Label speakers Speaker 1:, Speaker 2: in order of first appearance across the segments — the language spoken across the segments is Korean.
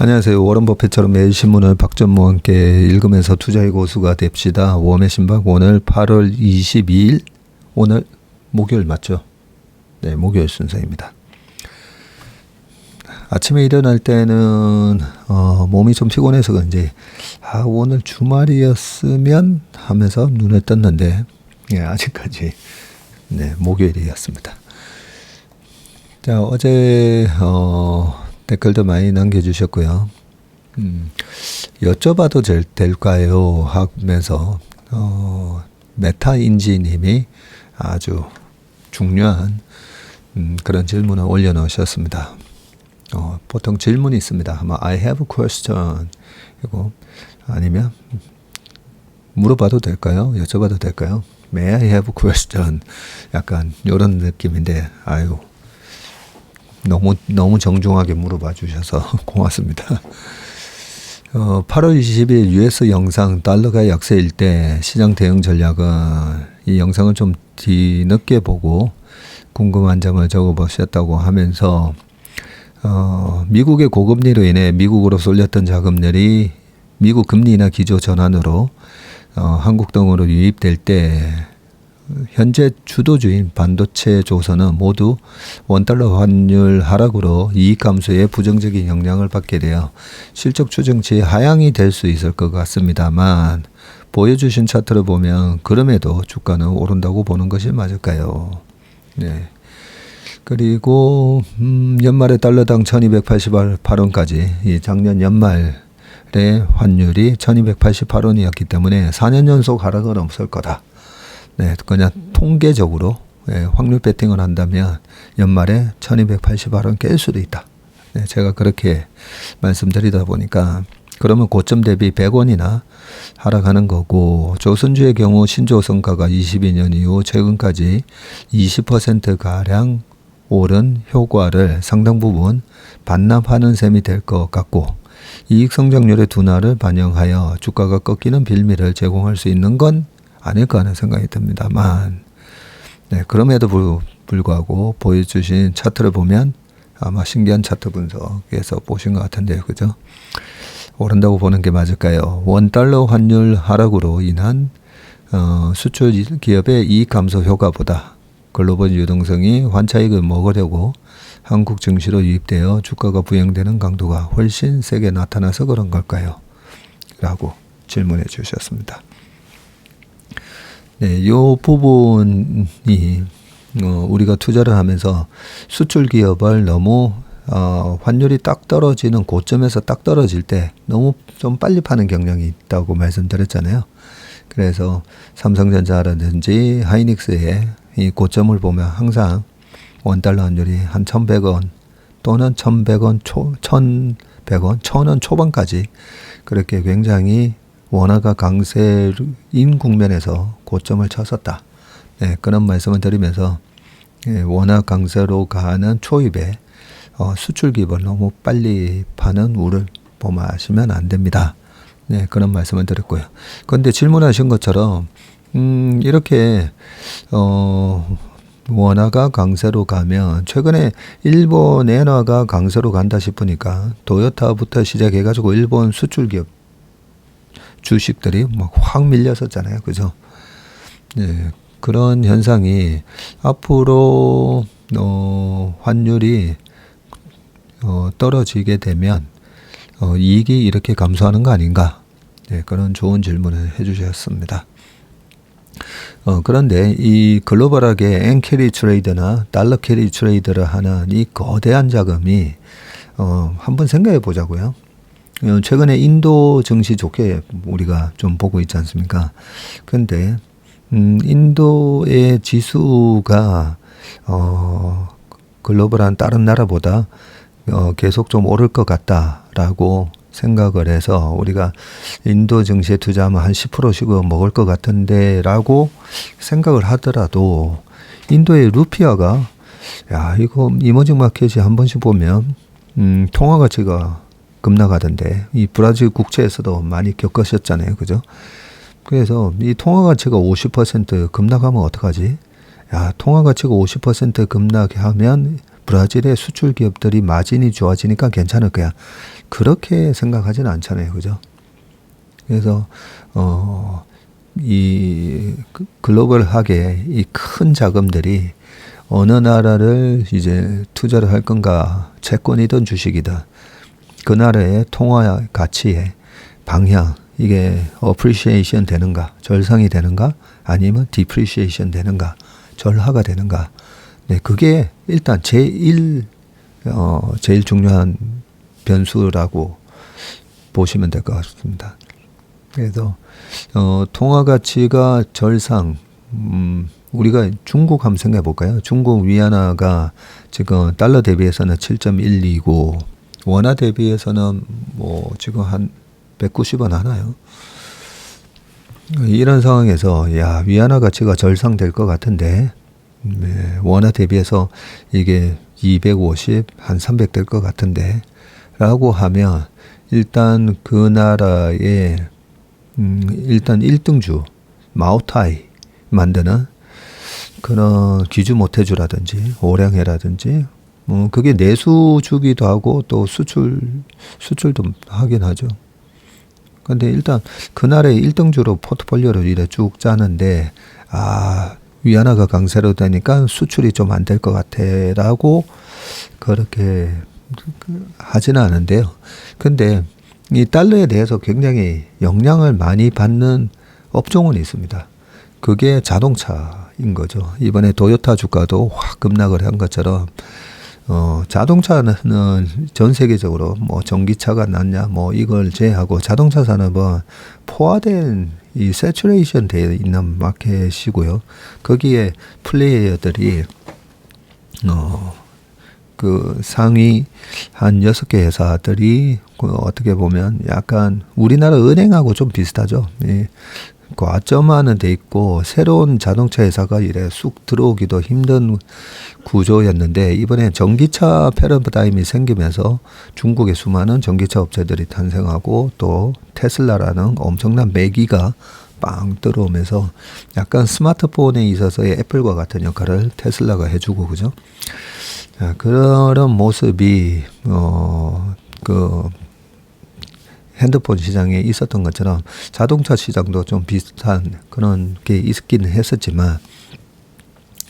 Speaker 1: 안녕하세요. 워런 버핏처럼 매일 신문을 박전무와 함께 읽으면서 투자의 고수가 됩시다. 웜의 신박 오늘 8월 22일 오늘 목요일 맞죠? 네, 목요일 순서입니다. 아침에 일어날 때는 몸이 좀 피곤해서 그런지 오늘 주말이었으면 하면서 눈을 떴는데 아직까지 목요일이었습니다. 자, 어제 댓글도 많이 남겨주셨고요. 여쭤봐도 될까요? 하면서 메타인지님이 아주 중요한 그런 질문을 올려놓으셨습니다. 보통 질문이 있습니다. 아마 I have a question 이고 아니면 물어봐도 될까요? 여쭤봐도 될까요? May I have a question? 약간 이런 느낌인데 아유. 너무 정중하게 물어봐 주셔서 고맙습니다. 8월 20일 US 영상 달러가 약세일 때 시장 대응 전략은 이 영상을 좀 뒤늦게 보고 궁금한 점을 적어보셨다고 하면서 미국의 고금리로 인해 미국으로 쏠렸던 자금들이 미국 금리나 기조 전환으로 한국 등으로 유입될 때 현재 주도주인 반도체 조선은 모두 원달러 환율 하락으로 이익 감소에 부정적인 영향을 받게 되어 실적 추정치 하향이 될 수 있을 것 같습니다만 보여주신 차트를 보면 그럼에도 주가는 오른다고 보는 것이 맞을까요? 네. 그리고 연말에 달러당 1288원까지 이 작년 연말에 환율이 1288원이었기 때문에 4년 연속 하락은 없을 거다. 네, 그냥 통계적으로 확률 배팅을 한다면 연말에 1288원 깰 수도 있다. 네, 제가 그렇게 말씀드리다 보니까 그러면 고점 대비 100원이나 하락하는 거고 조선주의 경우 신조선가가 22년 이후 최근까지 20%가량 오른 효과를 상당 부분 반납하는 셈이 될 것 같고 이익 성장률의 둔화를 반영하여 주가가 꺾이는 빌미를 제공할 수 있는 건 아닐까 하는 생각이 듭니다만 그럼에도 불구하고 보여주신 차트를 보면 아마 신기한 차트 분석에서 보신 것 같은데요. 그죠? 오른다고 보는 게 맞을까요? 원달러 환율 하락으로 인한 수출 기업의 이익 감소 효과보다 글로벌 유동성이 환차익을 먹으려고 한국 증시로 유입되어 주가가 부양되는 강도가 훨씬 세게 나타나서 그런 걸까요? 라고 질문해 주셨습니다. 네, 이 부분이 우리가 투자를 하면서 수출 기업을 너무 환율이 딱 떨어지는 고점에서 딱 떨어질 때 너무 좀 빨리 파는 경향이 있다고 말씀드렸잖아요. 그래서 삼성전자라든지 하이닉스의 이 고점을 보면 항상 원달러 환율이 한 1,100원 또는 1,100원 1,100원 초반까지 그렇게 굉장히 원화가 강세인 국면에서 고점을 쳤었다. 네, 그런 말씀을 드리면서 원화 강세로 가는 초입에 수출 기업을 너무 빨리 파는 우를 범하시면 안 됩니다. 네, 그런 말씀을 드렸고요. 그런데 질문하신 것처럼 이렇게 원화가 강세로 가면 최근에 일본 엔화가 강세로 간다 싶으니까 도요타부터 시작해가지고 일본 수출 기업 주식들이 막 확 밀렸었잖아요. 그죠? 네, 그런 현상이 앞으로 환율이 떨어지게 되면 이익이 이렇게 감소하는 거 아닌가? 네, 그런 좋은 질문을 해주셨습니다. 그런데 이 글로벌하게 엔캐리 트레이드나 달러 캐리 트레이드를 하는 이 거대한 자금이 한번 생각해 보자고요. 최근에 인도 증시 좋게 우리가 좀 보고 있지 않습니까? 그런데 인도의 지수가 글로벌한 다른 나라보다 계속 좀 오를 것 같다라고 생각을 해서 우리가 인도 증시에 투자하면 한 10%씩 먹을 것 같은데 라고 생각을 하더라도 인도의 루피아가 이거 이머징 마켓이 한 번씩 보면 통화 가치가 급락하던데 이 브라질 국채에서도 많이 겪으셨잖아요. 그죠? 그래서 이 통화 가치가 50% 급락하면 어떡하지? 통화 가치가 50% 급락하면 브라질의 수출 기업들이 마진이 좋아지니까 괜찮을 거야. 그렇게 생각하지는 않잖아요. 그죠? 그래서 이 글로벌하게 이 큰 자금들이 어느 나라를 이제 투자를 할 건가, 채권이든 주식이든 그 나라의 통화 가치의 방향, 이게 appreciation 되는가, 절상이 되는가, 아니면 depreciation 되는가, 절하가 되는가. 네, 그게 일단 제일 중요한 변수라고 보시면 될 것 같습니다. 그래서 통화 가치가 절상, 우리가 중국 한번 생각해 볼까요? 중국 위안화가 지금 달러 대비해서는 7.1이고 원화 대비해서는 뭐 지금 한 190원 하나요? 이런 상황에서 야, 위안화 가치가 절상될 것 같은데 네, 원화 대비해서 이게 250, 한 300 될 것 같은데 라고 하면 일단 그 나라의 일단 1등주 마오타이 만드는 그런 귀주 모태주라든지 오량해라든지 그게 내수주기도 하고 또 수출도 하긴 하죠. 근데 일단 그날의 1등주로 포트폴리오를 이래 쭉 짜는데 위안화가 강세로 되니까 수출이 좀 안 될 것 같아라고 그렇게 하지는 않은데요. 근데 이 달러에 대해서 굉장히 영향을 많이 받는 업종은 있습니다. 그게 자동차인 거죠. 이번에 도요타 주가도 확 급락을 한 것처럼 자동차는 전 세계적으로 뭐 전기차가 낫냐 뭐 이걸 제외하고 자동차 산업은 포화된 이 세츄레이션 되어 있는 마켓이고요. 거기에 플레이어들이 그 상위 한 6개 회사들이 어떻게 보면 약간 우리나라 은행하고 좀 비슷하죠. 예. 과점화는 돼 있고 새로운 자동차 회사가 이래 쑥 들어오기도 힘든 구조였는데 이번에 전기차 패러다임이 생기면서 중국의 수많은 전기차 업체들이 탄생하고 또 테슬라라는 엄청난 매기가 빵 들어오면서 약간 스마트폰에 있어서의 애플과 같은 역할을 테슬라가 해주고 그죠? 자, 그런 모습이 그 핸드폰 시장에 있었던 것처럼 자동차 시장도 좀 비슷한 그런 게 있기는 했었지만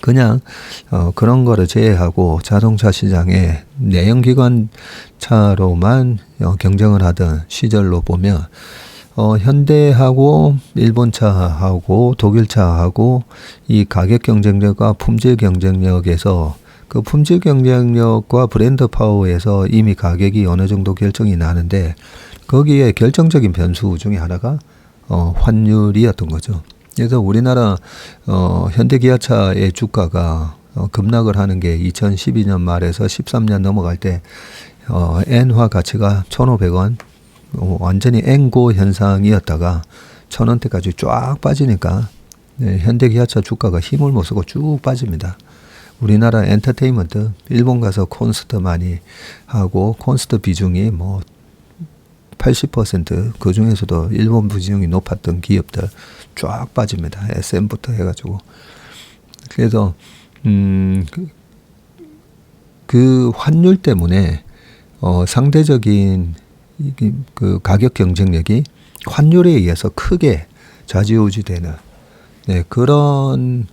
Speaker 1: 그냥 그런 거를 제외하고 자동차 시장에 내연기관차로만 경쟁을 하던 시절로 보면 현대하고 일본차하고 독일차하고 이 가격 경쟁력과 품질 경쟁력에서 그 품질 경쟁력과 브랜드 파워에서 이미 가격이 어느 정도 결정이 나는데 거기에 결정적인 변수 중에 하나가 환율이었던 거죠. 그래서 우리나라 현대기아차의 주가가 급락을 하는 게 2012년 말에서 13년 넘어갈 때 엔화 가치가 1,500원 완전히 엔고 현상이었다가 1,000원대까지 쫙 빠지니까 현대기아차 주가가 힘을 못 쓰고 쭉 빠집니다. 우리나라 엔터테인먼트 일본 가서 콘서트 많이 하고 콘서트 비중이 뭐 80% 그 중에서도 일본 비중이 높았던 기업들 쫙 빠집니다. SM부터 해가지고 그래서 그 환율 때문에 상대적인 그 가격 경쟁력이 환율에 의해서 크게 좌지우지되는 그런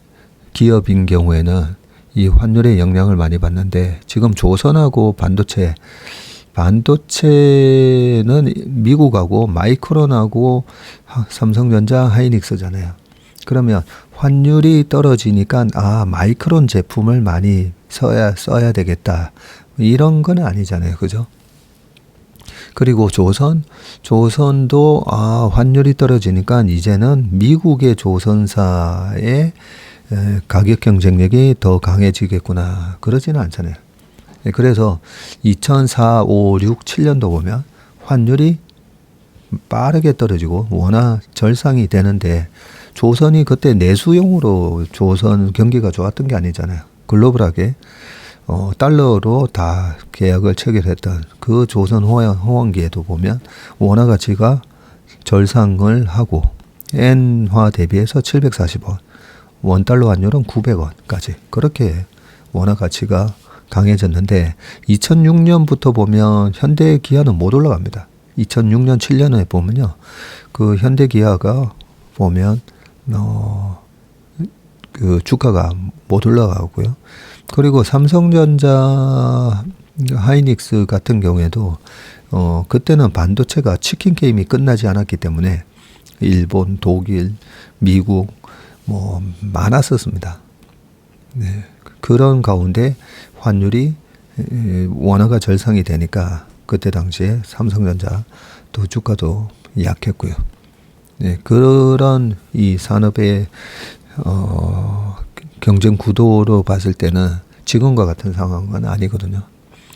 Speaker 1: 기업인 경우에는 이 환율의 영향을 많이 받는데 지금 조선하고 반도체는 미국하고 마이크론하고 삼성전자, 하이닉스잖아요. 그러면 환율이 떨어지니까 마이크론 제품을 많이 써야 되겠다. 이런 건 아니잖아요. 그죠? 그리고 조선도 환율이 떨어지니까 이제는 미국의 조선사의 가격 경쟁력이 더 강해지겠구나. 그러지는 않잖아요. 그래서 2004, 5, 6, 7년도 보면 환율이 빠르게 떨어지고 워낙 절상이 되는데 조선이 그때 내수용으로 조선 경기가 좋았던 게 아니잖아요. 글로벌하게 달러로 다 계약을 체결했던 그 조선 호황기에도 보면 원화 가치가 절상을 하고 엔화 대비해서 740원, 원달러 환율은 900원까지 그렇게 원화 가치가 강해졌는데 2006년부터 보면 현대 기아는 못 올라갑니다. 2006년 7년에 보면요. 그 현대 기아가 보면 그 주가가 못 올라가고요. 그리고 삼성전자 하이닉스 같은 경우에도 그때는 반도체가 치킨 게임이 끝나지 않았기 때문에 일본, 독일, 미국 뭐 많았었습니다. 네. 그런 가운데 환율이 원화가 절상이 되니까 그때 당시에 삼성전자 또 주가도 약했고요. 네. 그런 이 산업의 경쟁 구도로 봤을 때는 지금과 같은 상황은 아니거든요.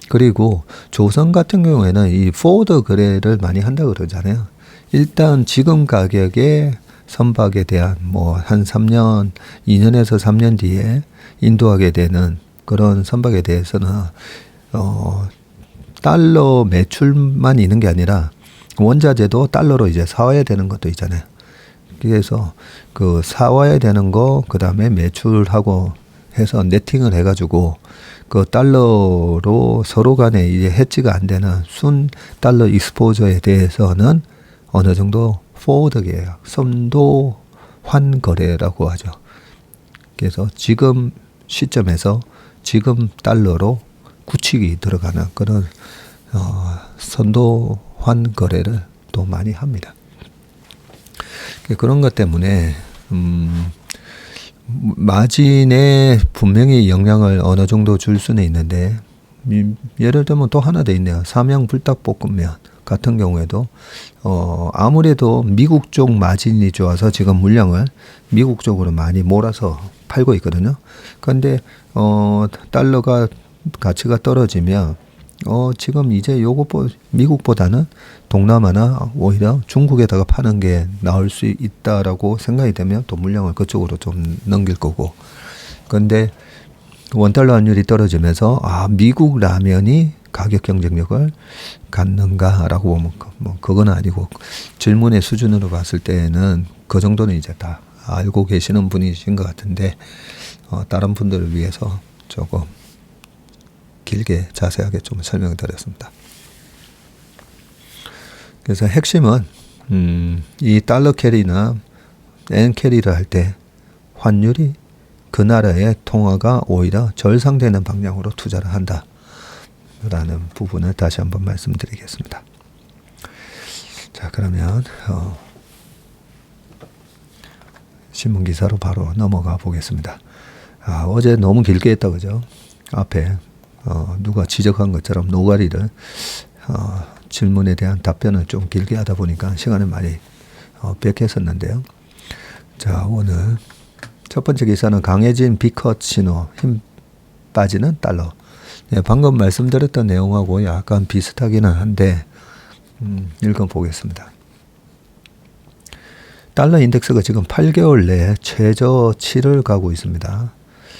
Speaker 1: 그리고 조선 같은 경우에는 이 포워드 거래를 많이 한다고 그러잖아요. 일단 지금 가격에 선박에 대한 뭐 한 3년, 2년에서 3년 뒤에 인도하게 되는 그런 선박에 대해서는 달러 매출만 있는 게 아니라 원자재도 달러로 이제 사와야 되는 것도 있잖아요. 그래서 그 사와야 되는 거 그다음에 매출하고 해서 네팅을 해가지고 그 달러로 서로 간에 이제 해지가 안 되는 순 달러 익스포저에 대해서는 어느 정도 포워드 계약, 선도 환 거래라고 하죠. 그래서 지금 시점에서 지금 달러로 굳히기 들어가는 그런 선도 환 거래를 또 많이 합니다. 그런 것 때문에 마진에 분명히 영향을 어느 정도 줄 수는 있는데 예를 들면 또 하나 더 있네요. 삼양 불닭볶음면 같은 경우에도 아무래도 미국 쪽 마진이 좋아서 지금 물량을 미국 쪽으로 많이 몰아서 팔고 있거든요. 그런데 달러가 가치가 떨어지면 지금 이제 미국보다는 동남아나 오히려 중국에다가 파는 게 나을 수 있다라고 생각이 되면 또 물량을 그쪽으로 좀 넘길 거고. 그런데 원달러 환율이 떨어지면서 미국 라면이 가격 경쟁력을 갖는가라고 보면 뭐 그건 아니고 질문의 수준으로 봤을 때는 그 정도는 이제 다 알고 계시는 분이신 것 같은데 다른 분들을 위해서 조금 길게 자세하게 좀 설명을 드렸습니다. 그래서 핵심은 이 달러 캐리나 엔 캐리를 할 때 환율이 그 나라의 통화가 오히려 절상되는 방향으로 투자를 한다라는 부분을 다시 한번 말씀드리겠습니다. 자, 그러면 신문 기사로 바로 넘어가 보겠습니다. 어제 너무 길게 했다 그죠? 앞에 누가 지적한 것처럼 노가리를 질문에 대한 답변을 좀 길게 하다 보니까 시간을 많이 뺏겼었는데요. 자, 오늘 첫 번째 기사는 강해진 비컷 신호, 힘 빠지는 달러. 네, 방금 말씀드렸던 내용하고 약간 비슷하기는 한데 읽어보겠습니다. 달러 인덱스가 지금 8개월 내에 최저치를 가고 있습니다.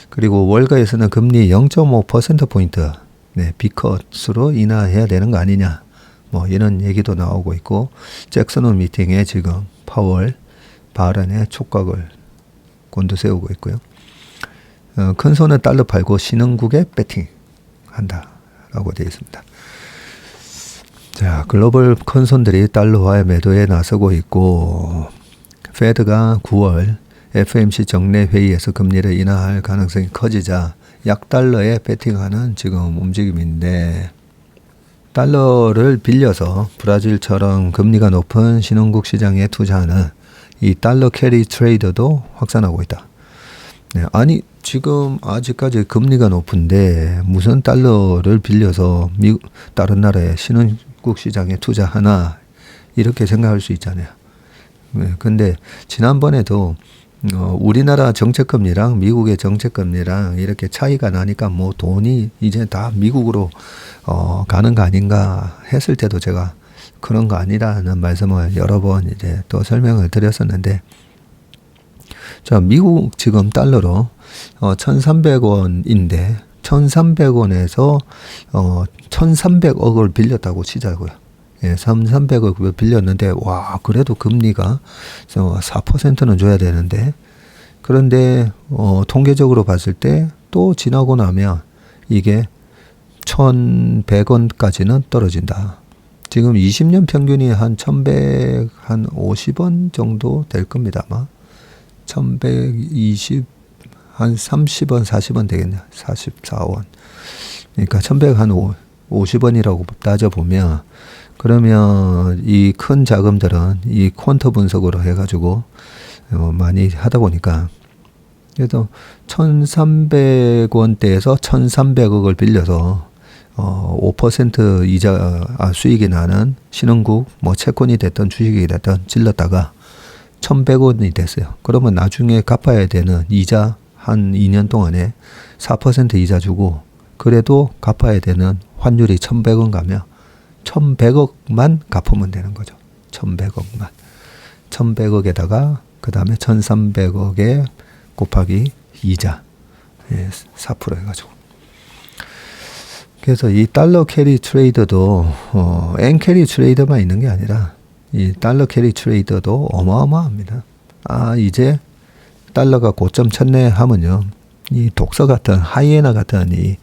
Speaker 1: 그리고 월가에서는 금리 0.5%포인트 비컷으로 인하해야 되는 거 아니냐 뭐 이런 얘기도 나오고 있고 잭슨홀 미팅에 지금 파월 발언에 촉각을 곤두세우고 있고요. 큰 손은 달러 팔고 신흥국에 배팅한다라고 되어 있습니다. 자, 글로벌 큰 손들이 달러화의 매도에 나서고 있고 페드가 9월 FOMC 정례 회의에서 금리를 인하할 가능성이 커지자 약달러에 배팅하는 지금 움직임인데 달러를 빌려서 브라질처럼 금리가 높은 신흥국 시장에 투자하는 이 달러 캐리 트레이더도 확산하고 있다. 네, 아니 지금 아직까지 금리가 높은데 무슨 달러를 빌려서 다른 나라의 신흥국 시장에 투자하나 이렇게 생각할 수 있잖아요. 네, 근데 지난번에도 우리나라 정책금리랑 미국의 정책금리랑 이렇게 차이가 나니까 뭐 돈이 이제 다 미국으로 가는 거 아닌가 했을 때도 제가 그런 거 아니라는 말씀을 여러 번 이제 또 설명을 드렸었는데 자, 미국 지금 달러로 1,300원인데 1,300원에서 1,300억을 빌렸다고 치자고요. 예, 1,300억 빌렸는데 와 그래도 금리가 4%는 줘야 되는데 그런데 통계적으로 봤을 때 또 지나고 나면 이게 1,100원까지는 떨어진다. 지금 20년 평균이 한 1,150원 정도 될 겁니다. 아마 1,120, 한 30원, 40원 되겠네요. 44원. 그러니까 1,150원이라고 따져보면, 그러면 이 큰 자금들은 이 퀀터 분석으로 해가지고 많이 하다 보니까, 그래도 1,300원대에서 1,300억을 빌려서 5% 수익이 나는 신흥국, 뭐 채권이 됐든 주식이 됐든 질렀다가 1,100원이 됐어요. 그러면 나중에 갚아야 되는 이자 한 2년 동안에 4% 이자 주고, 그래도 갚아야 되는 환율이 1,100원 가면 1,100억만 갚으면 되는 거죠. 1,100억만. 1,100억에다가 그 다음에 1,300억에 곱하기 이자 4% 해가지고. 그래서 이 달러 캐리 트레이더도 엔 캐리 트레이더만 있는 게 아니라 이 달러 캐리 트레이더도 어마어마합니다. 이제 달러가 고점 쳤네 하면요, 이 독서 같은 하이에나 같은 이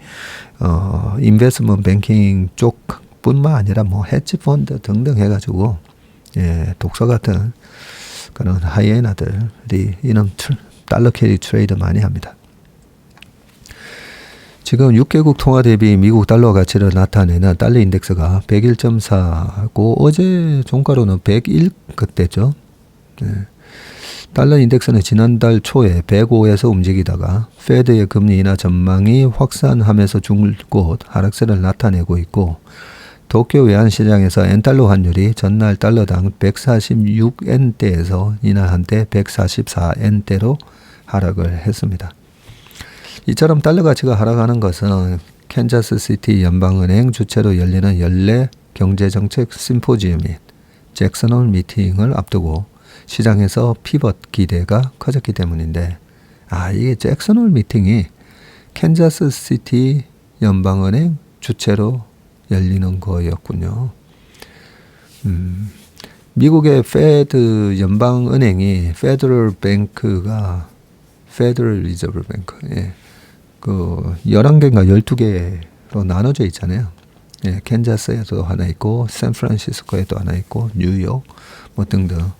Speaker 1: 인베스트먼트 뱅킹 쪽뿐만 아니라 뭐 헤지 펀드 등등 해가지고 독서 같은 그런 하이에나들이 이런 달러 캐리 트레이더 많이 합니다. 지금 6개국 통화 대비 미국 달러 가치를 나타내는 달러 인덱스가 101.4고 어제 종가로는 101 그때죠. 달러 인덱스는 지난달 초에 105에서 움직이다가 페드의 금리 인하 전망이 확산하면서 줄곧 하락세를 나타내고 있고, 도쿄 외환시장에서 엔달러 환율이 전날 달러당 146엔대에서 인하한 때 144엔대로 하락을 했습니다. 이처럼 달러 가치가 하락하는 것은 캔자스시티 연방은행 주최로 열리는 연례 경제정책 심포지엄 및 잭슨홀 미팅을 앞두고 시장에서 피벗 기대가 커졌기 때문인데, 이게 잭슨홀 미팅이 캔자스시티 연방은행 주최로 열리는 거였군요. 미국의 페드 연방은행이 페더럴 뱅크가 페더럴 리저브 뱅크, 그 11개인가 12개로 나눠져 있잖아요. 캔자스에도 하나 있고 샌프란시스코에도 하나 있고 뉴욕 뭐 등등.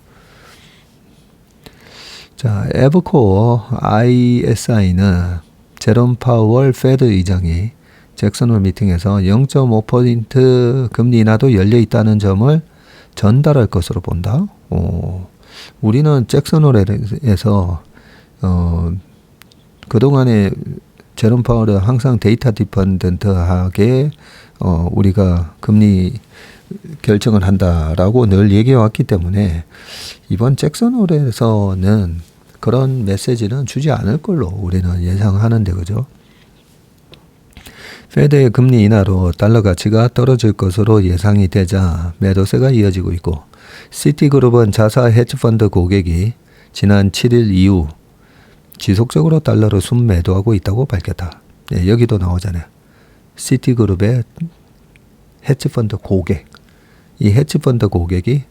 Speaker 1: 자, 에버코어 ISI는 제롬 파월 페드 의장이 잭슨홀 미팅에서 0.5% 금리 인하도 열려 있다는 점을 전달할 것으로 본다. 우리는 잭슨홀에서 그동안에 제롬 파월은 항상 데이터 디펜던트하게 우리가 금리 결정을 한다라고 늘 얘기해 왔기 때문에 이번 잭슨홀에서는 그런 메시지는 주지 않을 걸로 우리는 예상하는데, 그죠? 페드의 금리 인하로 달러 가치가 떨어질 것으로 예상이 되자 매도세가 이어지고 있고, 시티그룹은 자사 헤지펀드 고객이 지난 7일 이후 지속적으로 달러를 순매도하고 있다고 밝혔다. 여기도 나오잖아요. 시티그룹의 헤지펀드 고객. 이 헤지펀드 고객이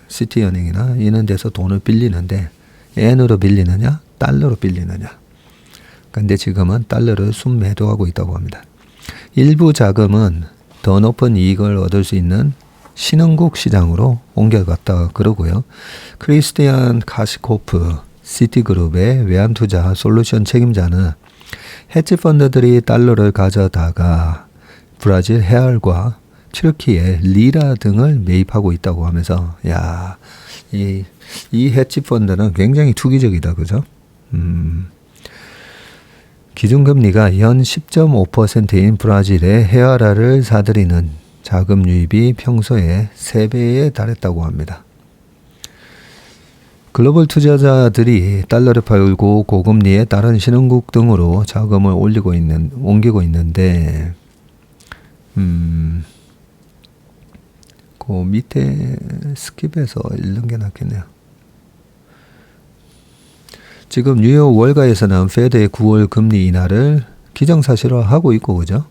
Speaker 1: 시티은행이나 이런 데서 돈을 빌리는데 엔으로 빌리느냐 달러로 빌리느냐. 근데 지금은 달러를 순매도하고 있다고 합니다. 일부 자금은 더 높은 이익을 얻을 수 있는 신흥국 시장으로 옮겨갔다 그러고요. 크리스티안 카시코프 시티그룹의 외환투자 솔루션 책임자는 헤지펀드들이 달러를 가져다가 브라질 헤알과 튀르키예 리라 등을 매입하고 있다고 하면서, 이 헤지펀드는 굉장히 투기적이다, 그죠? 기준금리가 연 10.5%인 브라질의 헤아라를 사들이는 자금 유입이 평소의 3배에 달했다고 합니다. 글로벌 투자자들이 달러를 팔고 고금리의 다른 신흥국 등으로 자금을 옮기고 있는데, 그 밑에 스킵해서 읽는 게 낫겠네요. 지금 뉴욕 월가에서는 페드의 9월 금리 인하를 기정사실화하고 있고, 그죠?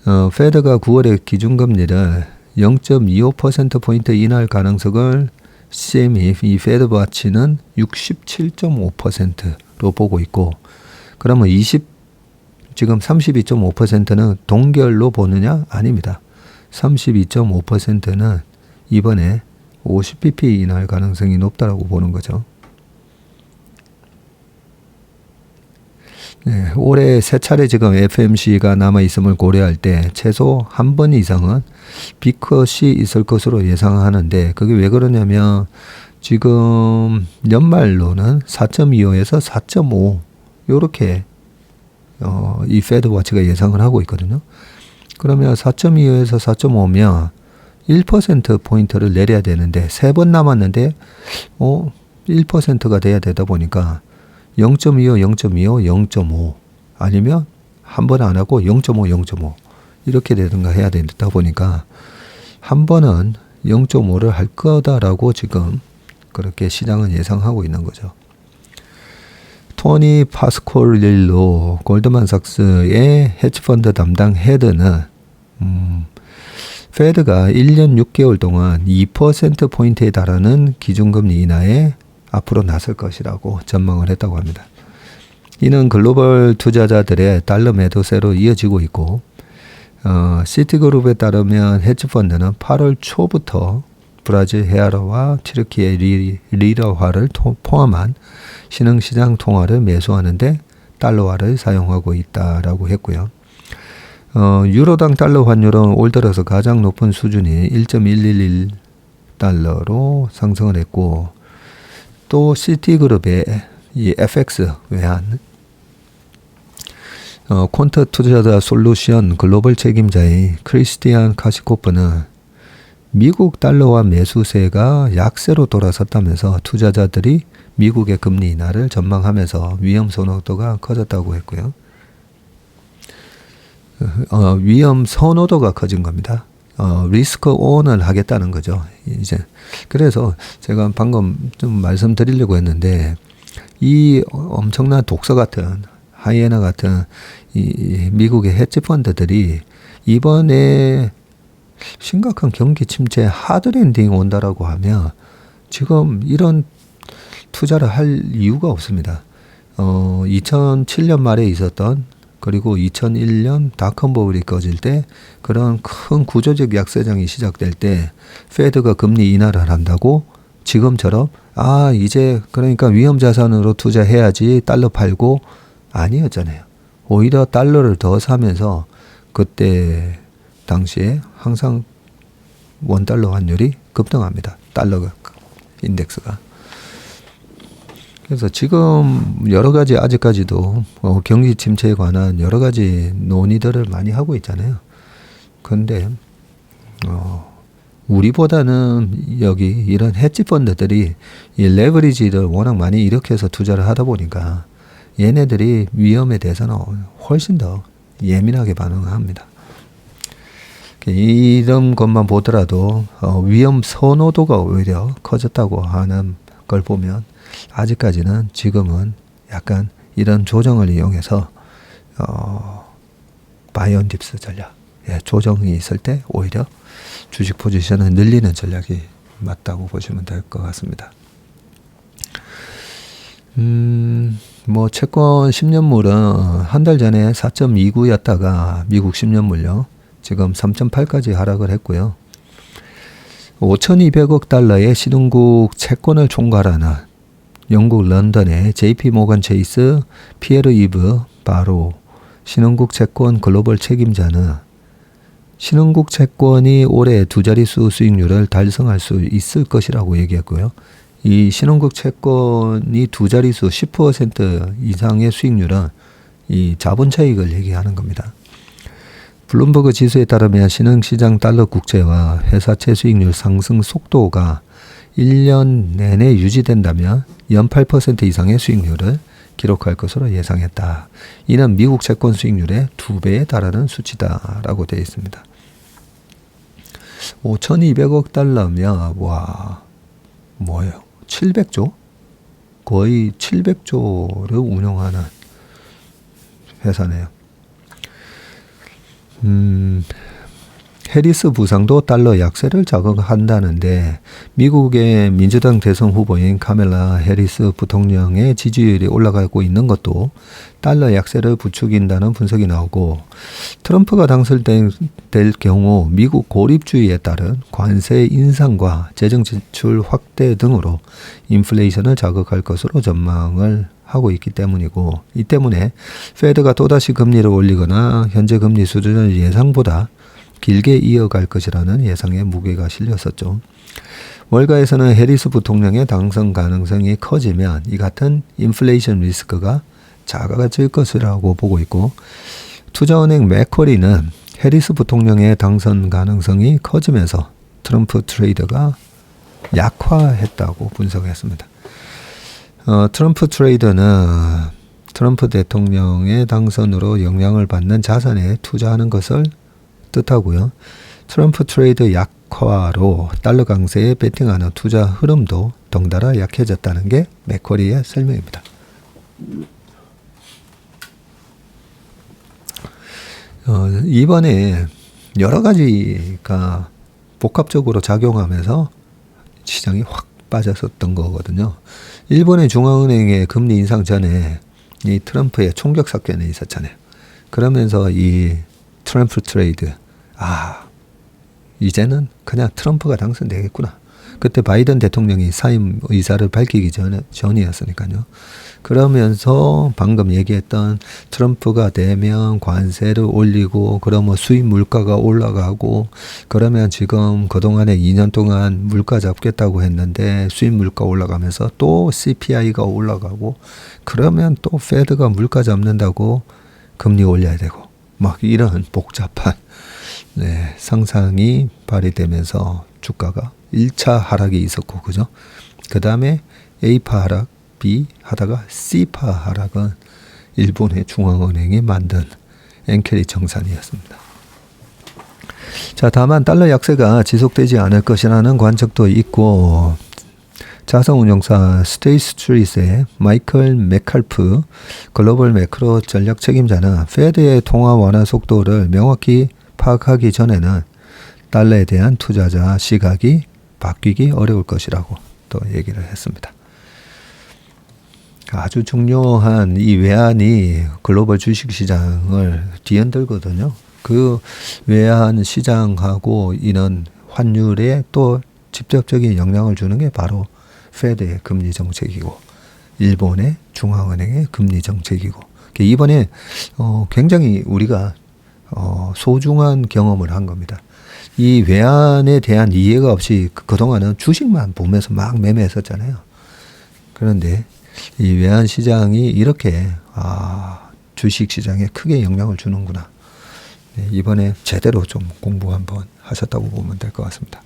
Speaker 1: 페드가 9월에 기준금리를 0.25%포인트 인하할 가능성을 CME, 이 페드 바치는 67.5%로 보고 있고, 그러면 지금 32.5%는 동결로 보느냐? 아닙니다. 32.5%는 이번에 50bp 인하할 가능성이 높다라고 보는 거죠. 네, 올해 세 차례 지금 FMC가 남아있음을 고려할 때 최소 한 번 이상은 B컷이 있을 것으로 예상하는데, 그게 왜 그러냐면 지금 연말로는 4.25에서 4.5 요렇게 이 페드 워치가 예상을 하고 있거든요. 그러면 4.25에서 4.5면 1%포인트를 내려야 되는데, 3번 남았는데 1%가 돼야 되다 보니까 0.25, 0.25, 0.5 아니면 한 번 안 하고 0.5, 0.5 이렇게 되든가 해야 되다 보니까 한 번은 0.5를 할 거다라고 지금 그렇게 시장은 예상하고 있는 거죠. 토니 파스콜릴로 골드만삭스의 헤지펀드 담당 헤드는 페드가 1년 6개월 동안 2%포인트에 달하는 기준금리 인하에 앞으로 나설 것이라고 전망을 했다고 합니다. 이는 글로벌 투자자들의 달러 매도세로 이어지고 있고, 시티그룹에 따르면 헤지펀드는 8월 초부터 브라질 헤아라와 튀르키예 리라화를 포함한 신흥시장 통화를 매수하는데 달러화를 사용하고 있다라고 했고요. 유로당 달러 환율은 올 들어서 가장 높은 수준이 1.111달러로 상승을 했고, 또 시티그룹의 이 FX 외환 콘트 투자자 솔루션 글로벌 책임자인 크리스티안 카시코프는 미국 달러화 매수세가 약세로 돌아섰다면서 투자자들이 미국의 금리 인하를 전망하면서 위험 선호도가 커졌다고 했고요. 위험 선호도가 커진 겁니다. 리스크 온을 하겠다는 거죠. 이제 그래서 제가 방금 좀 말씀드리려고 했는데, 이 엄청난 독서 같은 하이에나 같은 이 미국의 헤지 펀드들이 이번에 심각한 경기 침체 하드랜딩 온다라고 하면 지금 이런 투자를 할 이유가 없습니다. 2007년 말에 있었던, 그리고 2001년 닷컴 버블이 꺼질 때 그런 큰 구조적 약세장이 시작될 때 페드가 금리 인하를 한다고 지금처럼 이제 그러니까 위험 자산으로 투자해야지 달러 팔고 아니었잖아요. 오히려 달러를 더 사면서 그때 당시에 항상 원달러 환율이 급등합니다. 달러 인덱스가. 그래서 지금 여러 가지 아직까지도 경기 침체에 관한 여러 가지 논의들을 많이 하고 있잖아요. 그런데 우리보다는 여기 이런 헤지 펀드들이 이 레버리지를 워낙 많이 일으켜서 투자를 하다 보니까 얘네들이 위험에 대해서는 훨씬 더 예민하게 반응합니다. 이런 것만 보더라도 위험 선호도가 오히려 커졌다고 하는 걸 보면 아직까지는 지금은 약간 이런 조정을 이용해서 바이 온 딥스 전략, 조정이 있을 때 오히려 주식 포지션을 늘리는 전략이 맞다고 보시면 될 것 같습니다. 뭐 채권 10년물은 한 달 전에 4.29였다가 미국 10년물요. 지금 3.8까지 하락을 했고요. 5,200억 달러의 신흥국 채권을 총괄하는 영국 런던의 JP 모건 체이스 피에르 이브 바로 신흥국 채권 글로벌 책임자는 신흥국 채권이 올해 두 자릿수 수익률을 달성할 수 있을 것이라고 얘기했고요. 이 신흥국 채권이 두 자릿수 10% 이상의 수익률은 이 자본 차익을 얘기하는 겁니다. 블룸버그 지수에 따르면 신흥시장 달러 국채와 회사채 수익률 상승 속도가 1년 내내 유지된다면 연 8% 이상의 수익률을 기록할 것으로 예상했다. 이는 미국 채권 수익률의 2배에 달하는 수치다라고 되어 있습니다. 5,200억 달러면 뭐예요? 700조? 거의 700조를 운용하는 회사네요. 해리스 부상도 달러 약세를 자극한다는데 미국의 민주당 대선 후보인 카멜라 해리스 부통령의 지지율이 올라가고 있는 것도 달러 약세를 부추긴다는 분석이 나오고 트럼프가 당선될 경우 미국 고립주의에 따른 관세 인상과 재정 지출 확대 등으로 인플레이션을 자극할 것으로 전망을 하고 있기 때문이고 이 때문에 페드가 또다시 금리를 올리거나 현재 금리 수준을 예상보다 길게 이어갈 것이라는 예상에 무게가 실렸었죠. 월가에서는 해리스 부통령의 당선 가능성이 커지면 이 같은 인플레이션 리스크가 작아질 것이라고 보고 있고 투자은행 맥쿼리는 해리스 부통령의 당선 가능성이 커지면서 트럼프 트레이드가 약화했다고 분석했습니다. 트럼프 트레이드는 트럼프 대통령의 당선으로 영향을 받는 자산에 투자하는 것을 뜻하고요. 트럼프 트레이드 약화로 달러 강세에 베팅하는 투자 흐름도 덩달아 약해졌다는 게 맥쿼리의 설명입니다. 이번에 여러 가지가 복합적으로 작용하면서 시장이 확 빠졌었던 거거든요. 일본의 중앙은행의 금리 인상 전에 이 트럼프의 총격 사건이 있었잖아요. 그러면서 이 트럼프 트레이드, 이제는 그냥 트럼프가 당선되겠구나. 그때 바이든 대통령이 사임 의사를 밝히기 전이었으니까요. 그러면서 방금 얘기했던 트럼프가 되면 관세를 올리고 그러면 수입 물가가 올라가고 그러면 지금 그동안에 2년 동안 물가 잡겠다고 했는데 수입 물가 올라가면서 또 CPI가 올라가고 그러면 또 페드가 물가 잡는다고 금리 올려야 되고 막 이런 복잡한 상상이 발휘되면서 주가가 1차 하락이 있었고 그죠? 그 다음에 A파 하락, B 하다가 C파 하락은 일본의 중앙은행이 만든 엔케리 정산이었습니다. 자, 다만 달러 약세가 지속되지 않을 것이라는 관측도 있고 자산운용사 스테이 스트리트의 마이클 맥칼프 글로벌 매크로 전략 책임자는 페드의 통화 완화 속도를 명확히 파악하기 전에는 달러에 대한 투자자 시각이 바뀌기 어려울 것이라고 또 얘기를 했습니다. 아주 중요한 이 외환이 글로벌 주식시장을 뒤흔들거든요. 그 외환 시장하고 이런 환율에 또 직접적인 영향을 주는 게 바로 페드의 금리 정책이고 일본의 중앙은행의 금리 정책이고 이번에 굉장히 우리가 소중한 경험을 한 겁니다. 이 외환에 대한 이해가 없이 그동안은 주식만 보면서 막 매매했었잖아요. 그런데 이 외환 시장이 이렇게 주식 시장에 크게 영향을 주는구나. 이번에 제대로 좀 공부 한번 하셨다고 보면 될 것 같습니다.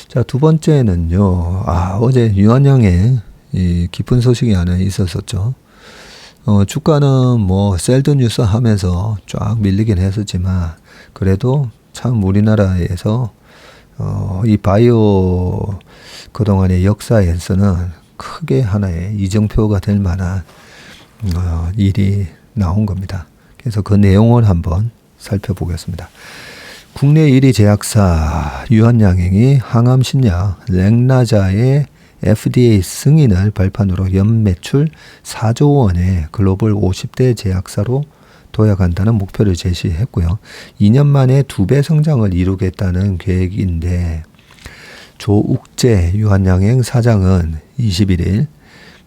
Speaker 1: 자, 두 번째는요. 어제 유한양의 이 깊은 소식이 하나 있었었죠. 주가는 뭐 셀드 뉴스 하면서 쫙 밀리긴 했었지만 그래도 참 우리나라에서 이 바이오 그동안의 역사에서는 크게 하나의 이정표가 될 만한 일이 나온 겁니다. 그래서 그 내용을 한번 살펴보겠습니다. 국내 1위 제약사 유한양행이 항암신약 렉나자의 FDA 승인을 발판으로 연매출 4조 원의 글로벌 50대 제약사로 도약한다는 목표를 제시했고요. 2년 만에 2배 성장을 이루겠다는 계획인데 조욱재 유한양행 사장은 21일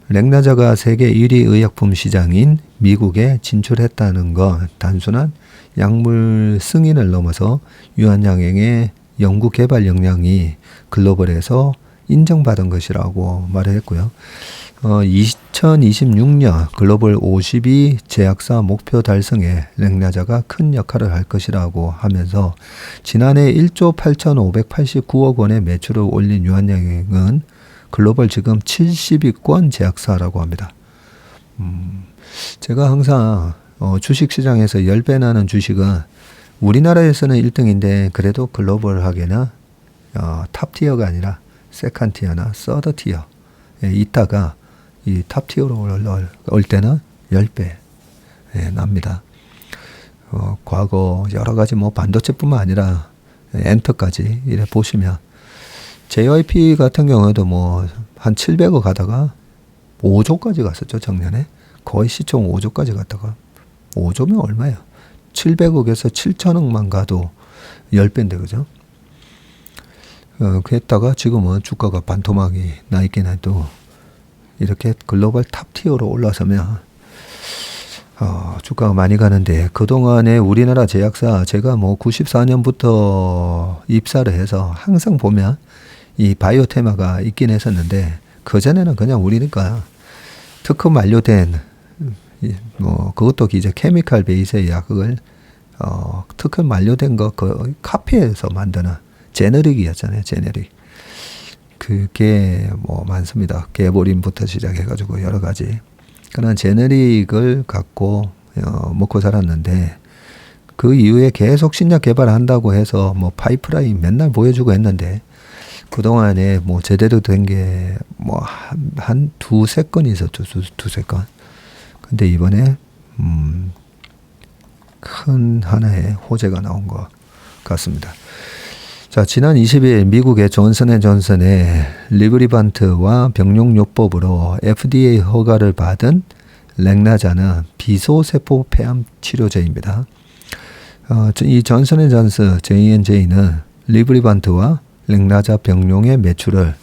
Speaker 1: 렉나자가 세계 1위 의약품 시장인 미국에 진출했다는 건 단순한 약물 승인을 넘어서 유한양행의 연구 개발 역량이 글로벌에서 인정받은 것이라고 말을 했고요. 2026년 글로벌 52 제약사 목표 달성에 렉나자가 큰 역할을 할 것이라고 하면서 지난해 1조 8,589억 원의 매출을 올린 유한양행은 글로벌 지금 70위권 제약사라고 합니다. 제가 항상 주식시장에서 10배 나는 주식은 우리나라에서는 1등인데 그래도 글로벌하게는 탑티어가 아니라 세컨티어나 서드티어에 있다가 이 탑티어로 올 때는 10배 납니다. 과거 여러 가지 뭐 반도체뿐만 아니라 엔터까지 이래 보시면 JYP 같은 경우에도 뭐 한 700억 가다가 5조까지 갔었죠. 작년에 거의 시총 5조까지 갔다가 5조면 얼마예요? 700억에서 7천억만 가도 10배인데 그죠? 그랬다가 지금은 주가가 반토막이 나 있긴 해도 이렇게 글로벌 탑티어로 올라서면 주가가 많이 가는데 그동안에 우리나라 제약사 제가 뭐 94년부터 입사를 해서 항상 보면 이 바이오 테마가 있긴 했었는데 그전에는 그냥 우리니까 특허 만료된 뭐 그것도 이제 케미칼 베이스의 약을 특허 만료된 거 그 카피해서 만드는 제너릭이었잖아요. 제너릭. 그게 뭐 많습니다. 개보린부터 시작해가지고 여러 가지 그런 제너릭을 갖고 먹고 살았는데 그 이후에 계속 신약 개발한다고 해서 뭐 파이프라인 맨날 보여주고 했는데 그동안에 뭐 제대로 된 게 뭐 한 두세 건 있었죠. 두세 건. 근데 이번에 큰 하나의 호재가 나온 것 같습니다. 자, 지난 20일 미국의 존슨앤존슨의 리브리반트와 병용요법으로 FDA 허가를 받은 렉나자는 비소세포 폐암 치료제입니다. 이 존슨앤존슨 J&J는 리브리반트와 렉나자 병용의 매출을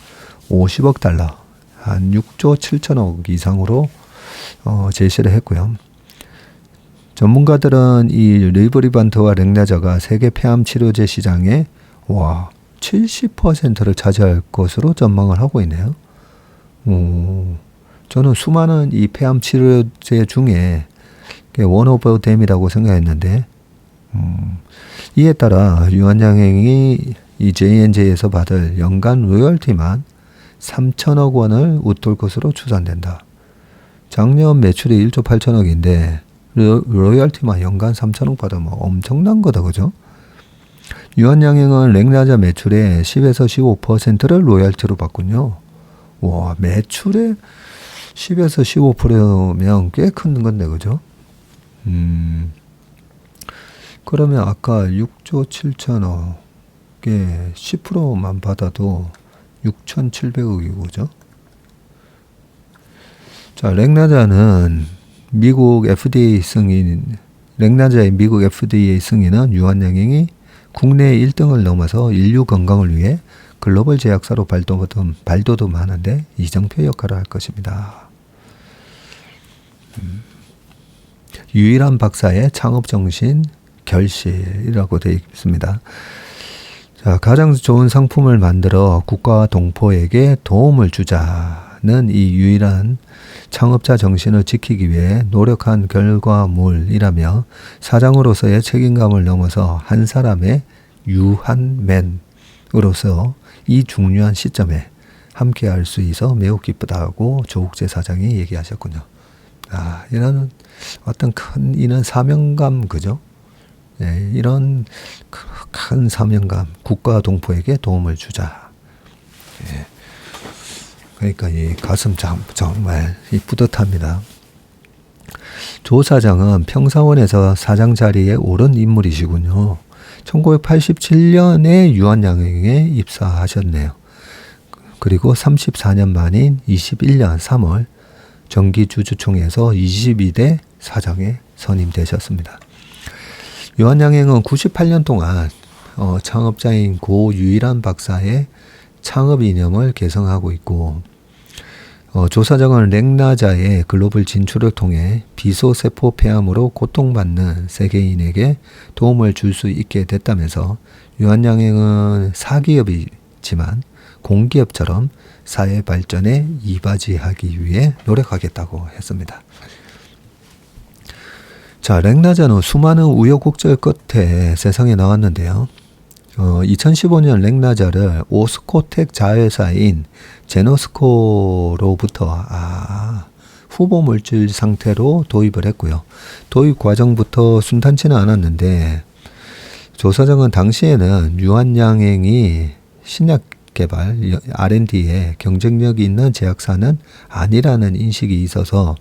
Speaker 1: 50억 달러, 한 6조 7천억 이상으로 제시를 했고요. 전문가들은 이 리브리반트와 렉나자가 세계 폐암 치료제 시장에 70%를 차지할 것으로 전망을 하고 있네요. 저는 수많은 이 폐암 치료제 중에 원 오브 댐이라고 생각했는데 이에 따라 유한양행이 이 J&J에서 받을 연간 로열티만 3천억 원을 웃돌 것으로 추산된다. 작년 매출이 1조 8천억인데 로열티만 연간 3천억 받으면 엄청난 거다, 그죠? 유한양행은 렉나자 매출의 10에서 15%를 로열티로 받군요. 와, 매출의 10에서 15%면 꽤 큰 건데, 그죠? 그러면 아까 6조 7천억에 10%만 받아도 6,700억이고, 그죠? 자, 렉나자는 미국 FDA 승인, 렉나자의 미국 FDA 승인은 유한양행이 국내 1등을 넘어서 인류 건강을 위해 글로벌 제약사로 발돋움하는데 이정표 역할을 할 것입니다. 유일한 박사의 창업정신 결실이라고 되어 있습니다. 자, 가장 좋은 상품을 만들어 국가와 동포에게 도움을 주자는 이 유일한 창업자 정신을 지키기 위해 노력한 결과물이라며 사장으로서의 책임감을 넘어서 한 사람의 유한맨으로서 이 중요한 시점에 함께할 수 있어 매우 기쁘다고 조욱재 사장이 얘기하셨군요. 이런 어떤 큰 이런 사명감, 그죠? 네, 이런 큰 사명감, 국가 동포에게 도움을 주자. 네. 그러니까 이 가슴 정말 뿌듯합니다. 조 사장은 평사원에서 사장 자리에 오른 인물이시군요. 1987년에 유한양행에 입사하셨네요. 그리고 34년 만인 21년 3월 정기주주총회에서 22대 사장에 선임되셨습니다. 유한양행은 98년 동안 창업자인 고 유일한 박사의 창업 이념을 계승하고 있고 조 사장은 렉나자의 글로벌 진출을 통해 비소세포 폐암으로 고통받는 세계인에게 도움을 줄 수 있게 됐다면서 유한양행은 사기업이지만 공기업처럼 사회 발전에 이바지하기 위해 노력하겠다고 했습니다. 자, 렉나자는 수많은 우여곡절 끝에 세상에 나왔는데요. 2015년 렉나자를 오스코텍 자회사인 제노스코로부터 후보 물질 상태로 도입을 했고요. 도입 과정부터 순탄치는 않았는데 조 사장은 당시에는 유한양행이 신약 개발 R&D에 경쟁력이 있는 제약사는 아니라는 인식이 있어서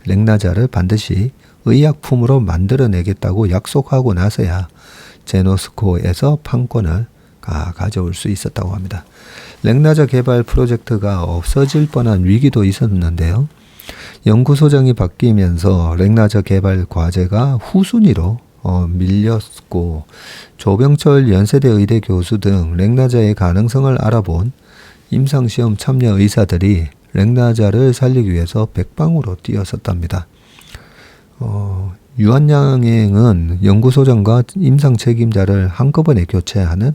Speaker 1: 렉나자를 반드시 의약품으로 만들어내겠다고 약속하고 나서야 제노스코에서 판권을 가져올 수 있었다고 합니다. 렉나자 개발 프로젝트가 없어질 뻔한 위기도 있었는데요. 연구소장이 바뀌면서 렉나자 개발 과제가 후순위로 밀렸고, 조병철 연세대 의대 교수 등 렉나자의 가능성을 알아본 임상시험 참여 의사들이 렉나자를 살리기 위해서 백방으로 뛰어섰답니다. 유한양행은 연구소장과 임상 책임자를 한꺼번에 교체하는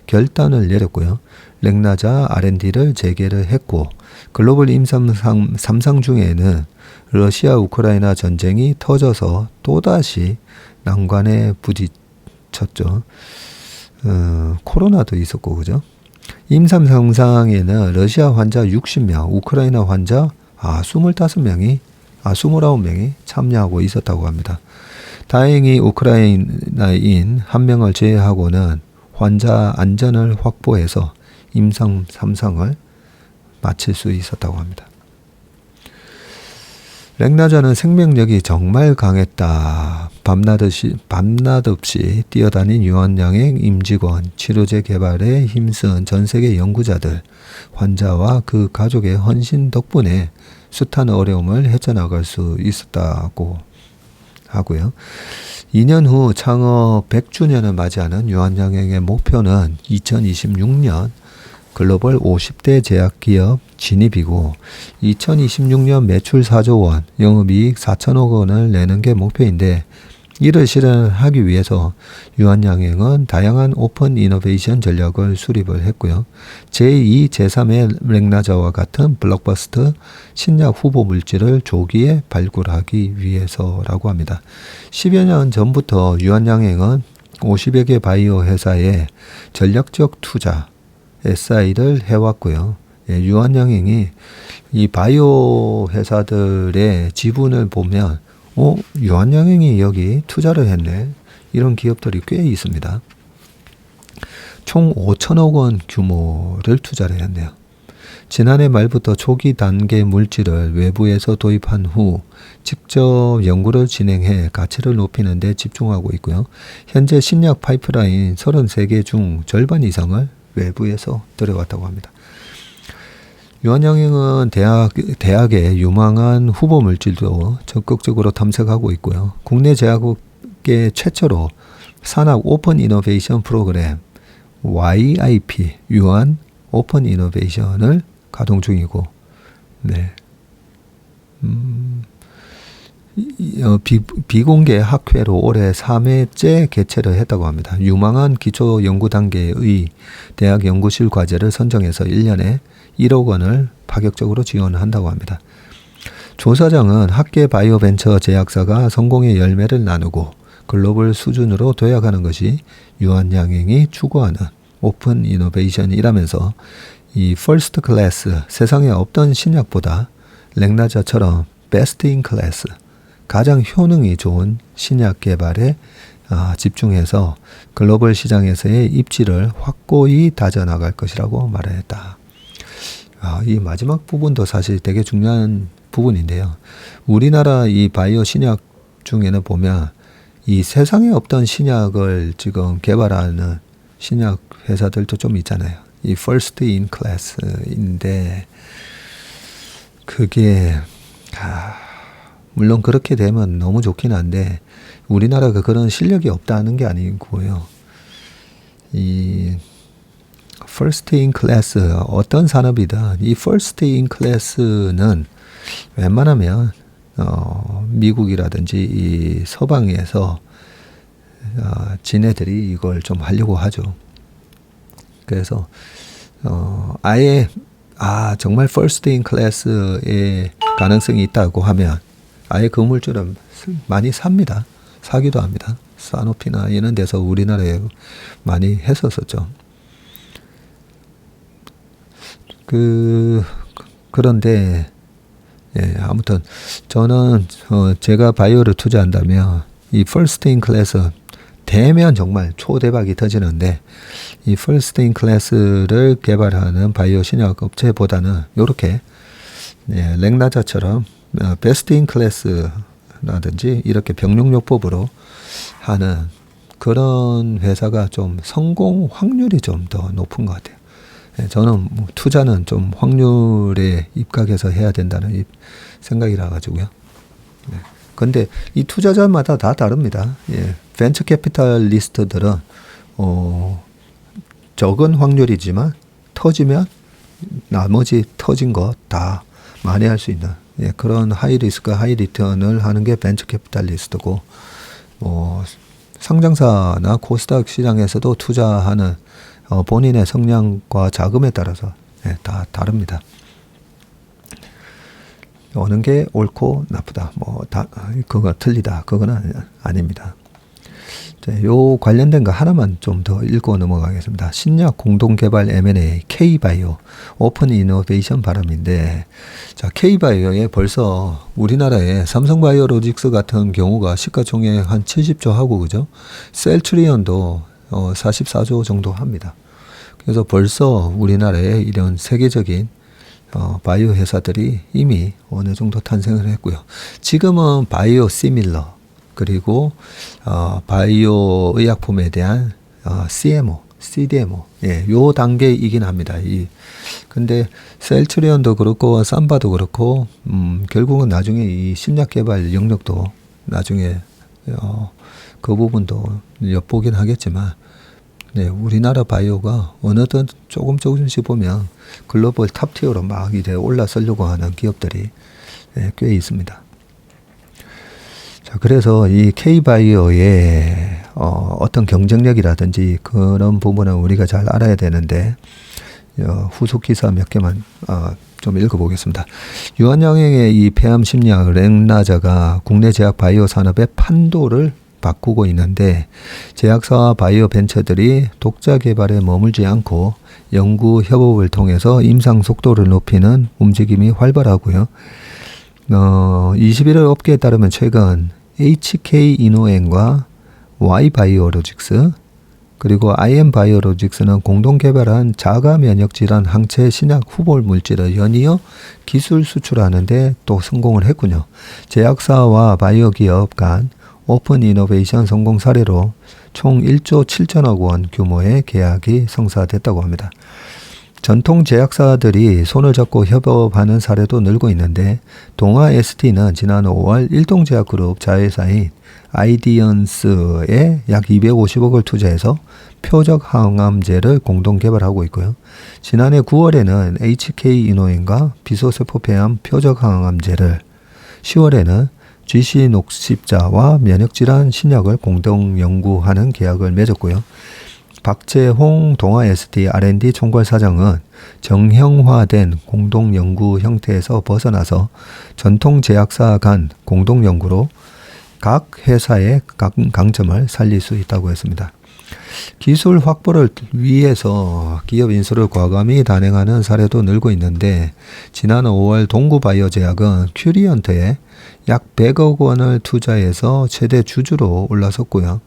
Speaker 1: 결단을 내렸고요. 렉나자 R&D를 재개를 했고, 글로벌 임상 3상 중에는 러시아 우크라이나 전쟁이 터져서 또다시 난관에 부딪혔죠. 코로나도 있었고, 그죠? 임상 3상에는 러시아 환자 60명, 우크라이나 환자 29명이 참여하고 있었다고 합니다. 다행히 우크라이나인 한 명을 제외하고는 환자 안전을 확보해서 임상 3상을 마칠 수 있었다고 합니다. 렉나자는 생명력이 정말 강했다. 밤낮 없이 뛰어다닌 유한양행 임직원, 치료제 개발에 힘쓴 전세계 연구자들, 환자와 그 가족의 헌신 덕분에 숱한 어려움을 헤쳐나갈 수 있었다고 하고요. 2년 후 창업 100주년을 맞이하는 유한양행의 목표는 2026년 글로벌 50대 제약기업 진입이고, 2026년 매출 4조 원, 영업이익 4천억 원을 내는 게 목표인데, 이를 실현하기 위해서 유한양행은 다양한 오픈 이노베이션 전략을 수립을 했고요. 제2, 제3의 렉나자와 같은 블록버스터 신약 후보 물질을 조기에 발굴하기 위해서라고 합니다. 10여 년 전부터 유한양행은 50여 개 바이오 회사에 전략적 투자, SI를 해왔고요. 유한양행이 이 바이오 회사들의 지분을 보면 유한양행이 여기 투자를 했네. 이런 기업들이 꽤 있습니다. 총 5천억 원 규모를 투자를 했네요. 지난해 말부터 초기 단계 물질을 외부에서 도입한 후 직접 연구를 진행해 가치를 높이는 데 집중하고 있고요. 현재 신약 파이프라인 33개 중 절반 이상을 외부에서 들여왔다고 합니다. 유한양행은 대학의 유망한 후보 물질도 적극적으로 탐색하고 있고요. 국내 제약계 최초로 산학 오픈 이노베이션 프로그램 YIP, 유한 오픈 이노베이션을 가동 중이고, 네. 비공개 학회로 올해 3회째 개최를 했다고 합니다. 유망한 기초 연구 단계의 대학 연구실 과제를 선정해서 1년에 1억 원을 파격적으로 지원한다고 합니다. 조사장은 학계 바이오 벤처 제약사가 성공의 열매를 나누고 글로벌 수준으로 도약하는 것이 유한양행이 추구하는 오픈 이노베이션이라면서 이 퍼스트 클래스, 세상에 없던 신약보다 렉나자처럼 베스트 인 클래스, 가장 효능이 좋은 신약 개발에 집중해서 글로벌 시장에서의 입지를 확고히 다져나갈 것이라고 말했다. 이 마지막 부분도 사실 되게 중요한 부분인데요. 우리나라 이 바이오 신약 중에는 보면 이 세상에 없던 신약을 지금 개발하는 신약 회사들도 좀 있잖아요. 이 first in class인데 그게 물론 그렇게 되면 너무 좋긴 한데 우리나라가 그런 실력이 없다는 게 아니고요. 이 first in class, 어떤 산업이든 이 first in class는 웬만하면 미국이라든지 이 서방에서 지네들이 이걸 좀 하려고 하죠. 그래서 아예 정말 first in class의 가능성이 있다고 하면 아예 그 물질을 많이 삽니다. 사기도 합니다. 사노피나 이런 데서 우리나라에 많이 했었었죠. 그런데 아무튼 저는 제가 바이오를 투자한다면 이 first in class 되면 정말 초대박이 터지는데 이 first in class를 개발하는 바이오 신약 업체보다는 이렇게 렉나자처럼 best in class 셀트리온이라든지 이렇게 병용요법으로 하는 그런 회사가 좀 성공 확률이 좀 더 높은 것 같아요. 저는 투자는 좀 확률에 입각해서 해야 된다는 생각이라 가지고요. 근데 이 투자자마다 다 다릅니다. 벤처 캐피탈리스트들은 적은 확률이지만 터지면 나머지 터진 거 다 만회할 수 있는 그런 하이 리스크 하이 리턴을 하는 게 벤처 캐피탈리스트고, 상장사나 코스닥 시장에서도 투자하는 본인의 성향과 자금에 따라서 다 다릅니다. 어느 게 옳고 나쁘다, 그거 틀리다, 그거는 아닙니다. 요 관련된 거 하나만 좀 더 읽고 넘어가겠습니다. 신약 공동개발 M&A K바이오 오픈 이노베이션 발음인데, 자, K바이오에 벌써 우리나라에 삼성바이오로직스 같은 경우가 시가총액 한 70조 하고, 그죠? 셀트리온도 44조 정도 합니다. 그래서 벌써 우리나라에 이런 세계적인 바이오 회사들이 이미 어느 정도 탄생을 했고요. 지금은 바이오 시밀러 그리고 바이오 의약품에 대한 CMO, CDMO, 요 단계이긴 합니다. 근데 셀트리온도 그렇고 삼바도 그렇고 결국은 나중에 이 신약 개발 영역도 나중에 그 부분도 엿보긴 하겠지만, 우리나라 바이오가 어느덧 조금씩 보면 글로벌 탑티어로 막 이제 올라서려고 하는 기업들이 꽤 있습니다. 자, 그래서 이 K바이오의 어떤 경쟁력이라든지 그런 부분은 우리가 잘 알아야 되는데, 후속 기사 몇 개만 좀 읽어보겠습니다. 유한양행의 이 폐암 심리학 랭나자가 국내 제약 바이오 산업의 판도를 바꾸고 있는데, 제약사와 바이오 벤처들이 독자 개발에 머물지 않고 연구 협업을 통해서 임상 속도를 높이는 움직임이 활발하고요. 21일 업계에 따르면 최근 HK 이노엔과 Y바이오로직스 그리고 IM바이오로직스는 공동 개발한 자가 면역 질환 항체 신약 후보 물질을 연이어 기술 수출하는데 또 성공을 했군요. 제약사와 바이오 기업 간 오픈 이노베이션 성공 사례로 총 1조 7천억 원 규모의 계약이 성사됐다고 합니다. 전통 제약사들이 손을 잡고 협업하는 사례도 늘고 있는데, 동아 ST는 지난 5월 일동제약그룹 자회사인 아이디언스에 약 250억을 투자해서 표적 항암제를 공동 개발하고 있고요. 지난해 9월에는 HK 이노엔과 비소세포 폐암 표적 항암제를, 10월에는 GC 녹십자와 면역질환 신약을 공동 연구하는 계약을 맺었고요. 박재홍 동아 ST R&D 총괄 사장은 정형화된 공동 연구 형태에서 벗어나서 전통 제약사 간 공동 연구로 각 회사의 강점을 살릴 수 있다고 했습니다. 기술 확보를 위해서 기업 인수를 과감히 단행하는 사례도 늘고 있는데, 지난 5월 동구바이오제약은 큐리언트에 약 100억 원을 투자해서 최대 주주로 올라섰고요.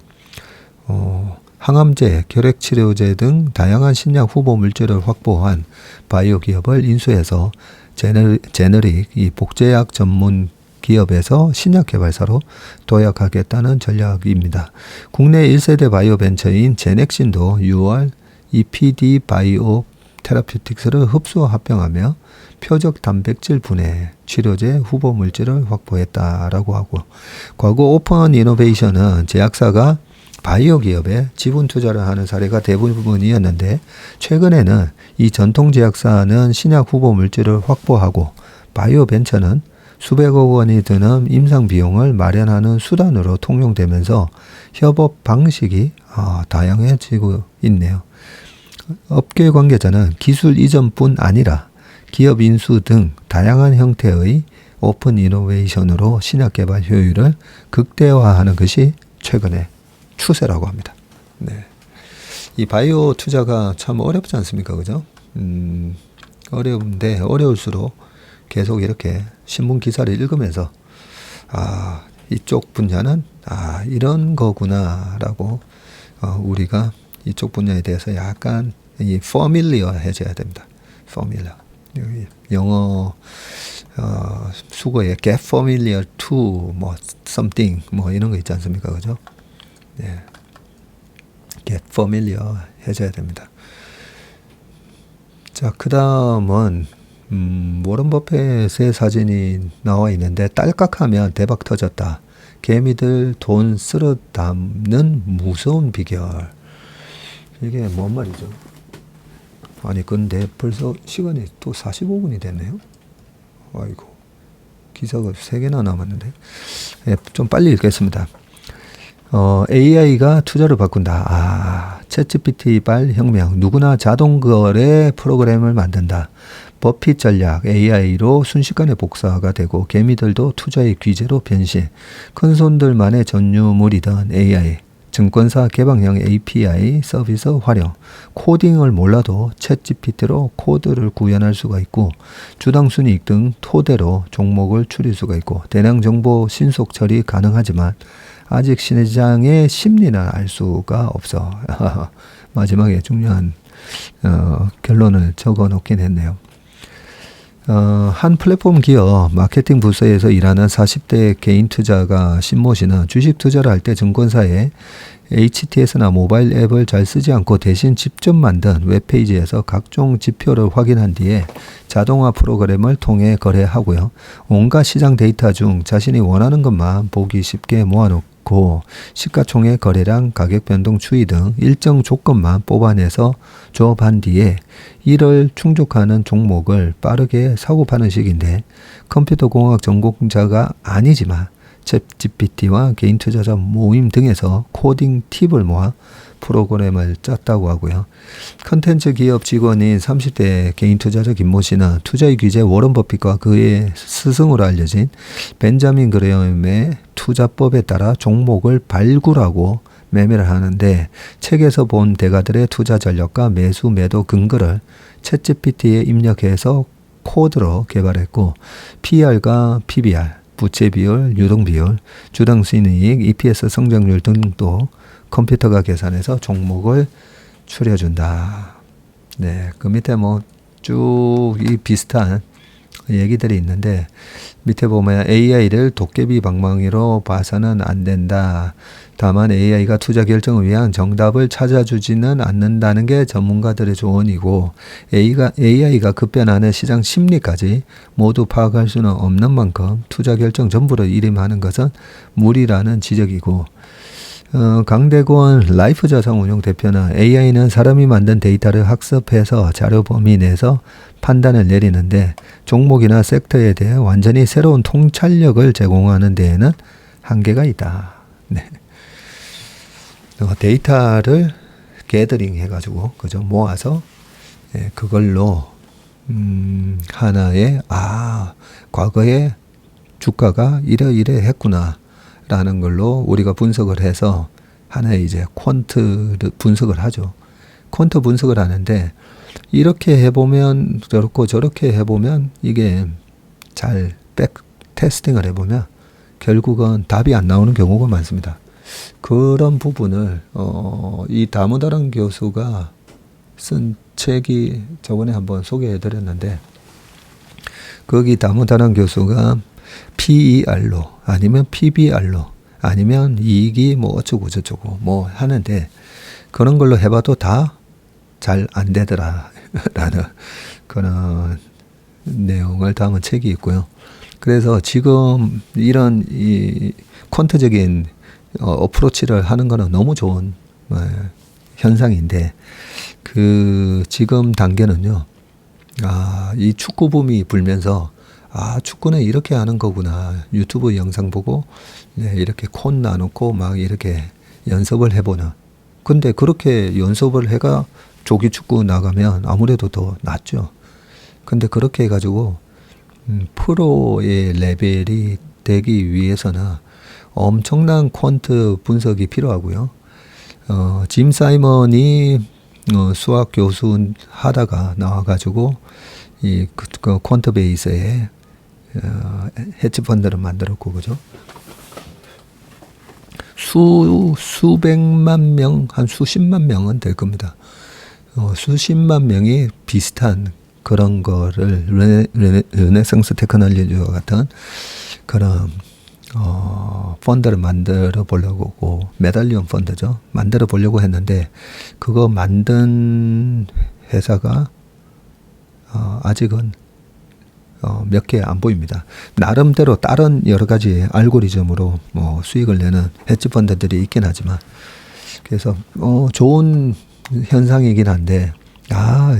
Speaker 1: 항암제, 결핵치료제 등 다양한 신약 후보 물질을 확보한 바이오 기업을 인수해서 제너릭 이 복제약 전문 기업에서 신약 개발사로 도약하겠다는 전략입니다. 국내 1세대 바이오 벤처인 제넥신도 6월 EPD 바이오 테라퓨틱스를 흡수 합병하며 표적 단백질 분해 치료제 후보 물질을 확보했다라고 하고, 과거 오픈 이노베이션은 제약사가 바이오 기업에 지분 투자를 하는 사례가 대부분이었는데, 최근에는 이 전통 제약사는 신약 후보 물질을 확보하고 바이오 벤처는 수백억 원이 드는 임상 비용을 마련하는 수단으로 통용되면서 협업 방식이 다양해지고 있네요. 업계 관계자는 기술 이전뿐 아니라 기업 인수 등 다양한 형태의 오픈 이노베이션으로 신약 개발 효율을 극대화하는 것이 최근의 추세라고 합니다. 이 바이오 투자가 참 어렵지 않습니까? 그죠? 어려운데 어려울수록 계속 이렇게 신문 기사를 읽으면서 이쪽 분야는 이런 거구나라고 우리가 이쪽 분야에 대해서 약간 familiar 해져야 됩니다. familiar. 영어 수거에 get familiar to 뭐 something 뭐 이런 거 있지 않습니까? 그죠? 네. get familiar 해줘야 됩니다. 자, 그 다음은 워런 버핏의 사진이 나와 있는데 딸깍하면 대박 터졌다. 개미들 돈 쓸어 담는 무서운 비결. 이게 뭔 말이죠? 아니 근데 벌써 시간이 또 45분이 됐네요. 아이고 기사가 3개나 남았는데 예, 좀 빨리 읽겠습니다. AI가 투자를 바꾼다. 챗GPT발 혁명. 누구나 자동거래 프로그램을 만든다. 버핏 전략 AI로 순식간에 복사가 되고 개미들도 투자의 귀재로 변신. 큰손들만의 전유물이던 AI. 증권사 개방형 API 서비스 활용. 코딩을 몰라도 챗GPT로 코드를 구현할 수가 있고 주당순이익 등 토대로 종목을 추릴 수가 있고 대량 정보 신속 처리 가능하지만 아직 시장의 심리는 알 수가 없어. 마지막에 중요한 결론을 적어 놓긴 했네요. 한 플랫폼 기업 마케팅 부서에서 일하는 40대 개인 투자가 신모 씨는 주식 투자를 할 때 증권사에 HTS나 모바일 앱을 잘 쓰지 않고 대신 직접 만든 웹페이지에서 각종 지표를 확인한 뒤에 자동화 프로그램을 통해 거래하고요. 온갖 시장 데이터 중 자신이 원하는 것만 보기 쉽게 모아놓고 시가총액 거래량, 가격 변동 추이 등 일정 조건만 뽑아내서 조업한 뒤에 이를 충족하는 종목을 빠르게 사고 파는 식인데 컴퓨터 공학 전공자가 아니지만 챗GPT와 개인 투자자 모임 등에서 코딩 팁을 모아 프로그램을 짰다고 하고요. 컨텐츠 기업 직원인 30대 개인 투자자 김모 씨는 투자의 귀재 워런 버핏과 그의 스승으로 알려진 벤자민 그레엄의 투자법에 따라 종목을 발굴하고 매매를 하는데 책에서 본 대가들의 투자 전략과 매수 매도 근거를 챗GPT에 입력해서 코드로 개발했고 PR과 PBR, 부채 비율, 유동 비율, 주당 순이익, EPS 성장률 등도 컴퓨터가 계산해서 종목을 추려준다. 네, 그 밑에 뭐 쭉 이 비슷한 얘기들이 있는데 밑에 보면 AI를 도깨비 방망이로 봐서는 안 된다. 다만 AI가 투자 결정을 위한 정답을 찾아주지는 않는다는 게 전문가들의 조언이고 AI가 급변하는 시장 심리까지 모두 파악할 수는 없는 만큼 투자 결정 전부를 일임하는 것은 무리라는 지적이고 강대권 라이프자산운용 대표는 AI는 사람이 만든 데이터를 학습해서 자료 범위 내에서 판단을 내리는데 종목이나 섹터에 대해 완전히 새로운 통찰력을 제공하는 데에는 한계가 있다. 네. 데이터를 게더링 해가지고 그죠 모아서 그걸로 하나의 과거에 주가가 이래 했구나. 라는 걸로 우리가 분석을 해서 하나의 이제 퀀트 분석을 하죠. 퀀트 분석을 하는데 이렇게 해보면 저렇고 저렇게 해보면 이게 잘 백 테스팅을 해보면 결국은 답이 안 나오는 경우가 많습니다. 그런 부분을 이 다무다란 교수가 쓴 책이 저번에 한번 소개해드렸는데 거기 다무다란 교수가 PER로 아니면 PBR로 아니면 이익이 뭐 어쩌고 저쩌고 뭐 하는데 그런 걸로 해봐도 다 잘 안 되더라 라는 그런 내용을 담은 책이 있고요. 그래서 지금 이런 이 퀀트적인 어프로치를 하는 거는 너무 좋은 현상인데 그 지금 단계는요. 이 축구 붐이 불면서 축구는 이렇게 하는 거구나. 유튜브 영상 보고 이렇게 콘 나놓고 막 이렇게 연습을 해보나. 근데 그렇게 연습을 해가 조기 축구 나가면 아무래도 더 낫죠. 근데 그렇게 해가지고 프로의 레벨이 되기 위해서는 엄청난 퀀트 분석이 필요하고요. 짐 사이먼이 수학 교수 하다가 나와가지고 이 퀀트 베이스에 헤지 펀드를 만들었고 그죠? 수백만 명, 한 수십만 명은 될 겁니다. 수십만 명이 비슷한 그런 거를 르네상스 테크놀로지와 같은 그런 펀드를 만들어 보려고, 메달리온 펀드죠. 만들어 보려고 했는데 그거 만든 회사가 아직은 몇 개 안 보입니다. 나름대로 다른 여러 가지 알고리즘으로 뭐 수익을 내는 헤지 펀드들이 있긴 하지만, 그래서 좋은 현상이긴 한데,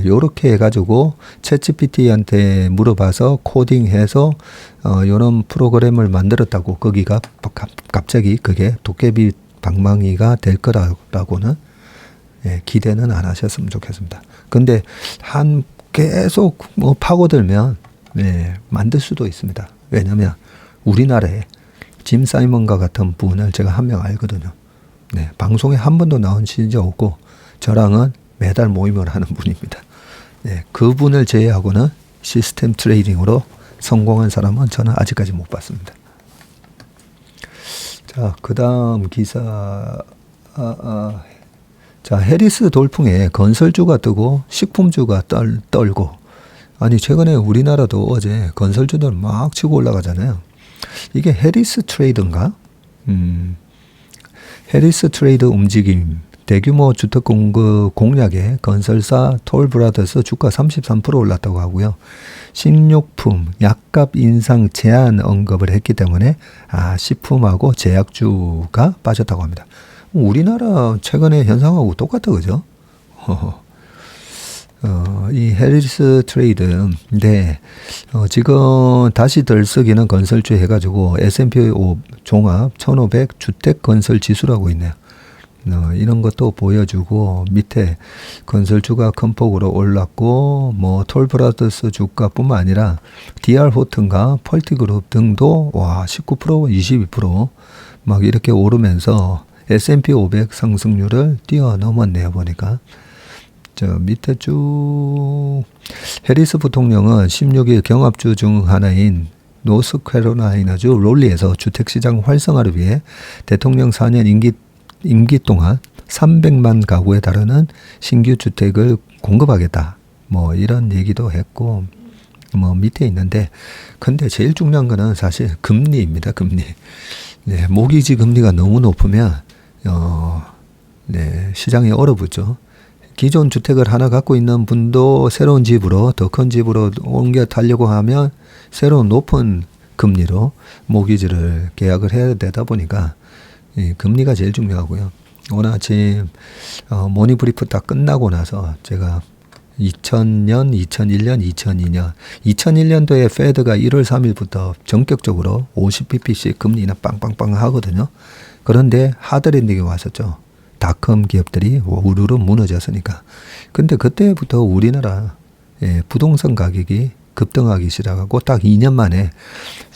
Speaker 1: 요렇게 해가지고 챗GPT한테 물어봐서 코딩해서 요런 프로그램을 만들었다고 거기가 갑자기 그게 도깨비 방망이가 될 거라고는 기대는 안 하셨으면 좋겠습니다. 근데 계속 파고들면 만들 수도 있습니다. 왜냐면 우리나라에 짐 사이먼과 같은 분을 제가 한 명 알거든요. 방송에 한 번도 나온 적 없고 저랑은 매달 모임을 하는 분입니다. 그분을 제외하고는 시스템 트레이딩으로 성공한 사람은 저는 아직까지 못 봤습니다. 자, 그 다음 기사, 자, 해리스 돌풍에 건설주가 뜨고 식품주가 떨고, 아니, 최근에 우리나라도 어제 건설주들 막 치고 올라가잖아요. 이게 해리스 트레이드인가? 해리스 트레이드 움직임. 대규모 주택 공급 공략에 건설사 톨브라더스 주가 33% 올랐다고 하고요. 식료품 약값 인상 제한 언급을 했기 때문에 식품하고 제약주가 빠졌다고 합니다. 우리나라 최근의 현상하고 똑같아, 그죠? 이 해리스 트레이드인데 지금 다시 들썩이는 건설주 해가지고 S&P 종합 1500 주택 건설 지수라고 있네요. 이런 것도 보여주고, 밑에 건설주가 큰 폭으로 올랐고, 뭐 톨브라더스 주가뿐만 아니라 DR 호튼과 펄티그룹 등도 19%, 22% 막 이렇게 오르면서 S&P 500 상승률을 뛰어넘었네요. 보니까 저 밑에 쭉 해리스 부통령은 16일 경합주 중 하나인 노스캐롤라이나주 롤리에서 주택시장 활성화를 위해 대통령 4년 임기 동안 300만 가구에 달하는 신규 주택을 공급하겠다. 뭐 이런 얘기도 했고, 뭐 밑에 있는데, 근데 제일 중요한 거는 사실 금리입니다. 금리. 모기지 금리가 너무 높으면 시장이 얼어붙죠. 기존 주택을 하나 갖고 있는 분도 새로운 집으로, 더 큰 집으로 옮겨 타려고 하면 새로운 높은 금리로 모기지를 계약을 해야 되다 보니까 금리가 제일 중요하고요. 오늘 아침 모닝 브리프 딱 끝나고 나서 제가 2000년, 2001년, 2002년, 2001년도에 페드가 1월 3일부터 전격적으로 50bp씩 금리는 빵빵빵 하거든요. 그런데 하드랜딩이 왔었죠. 닷컴 기업들이 우르르 무너졌으니까. 근데 그때부터 우리나라 부동산 가격이 급등하기 시작하고 딱 2년 만에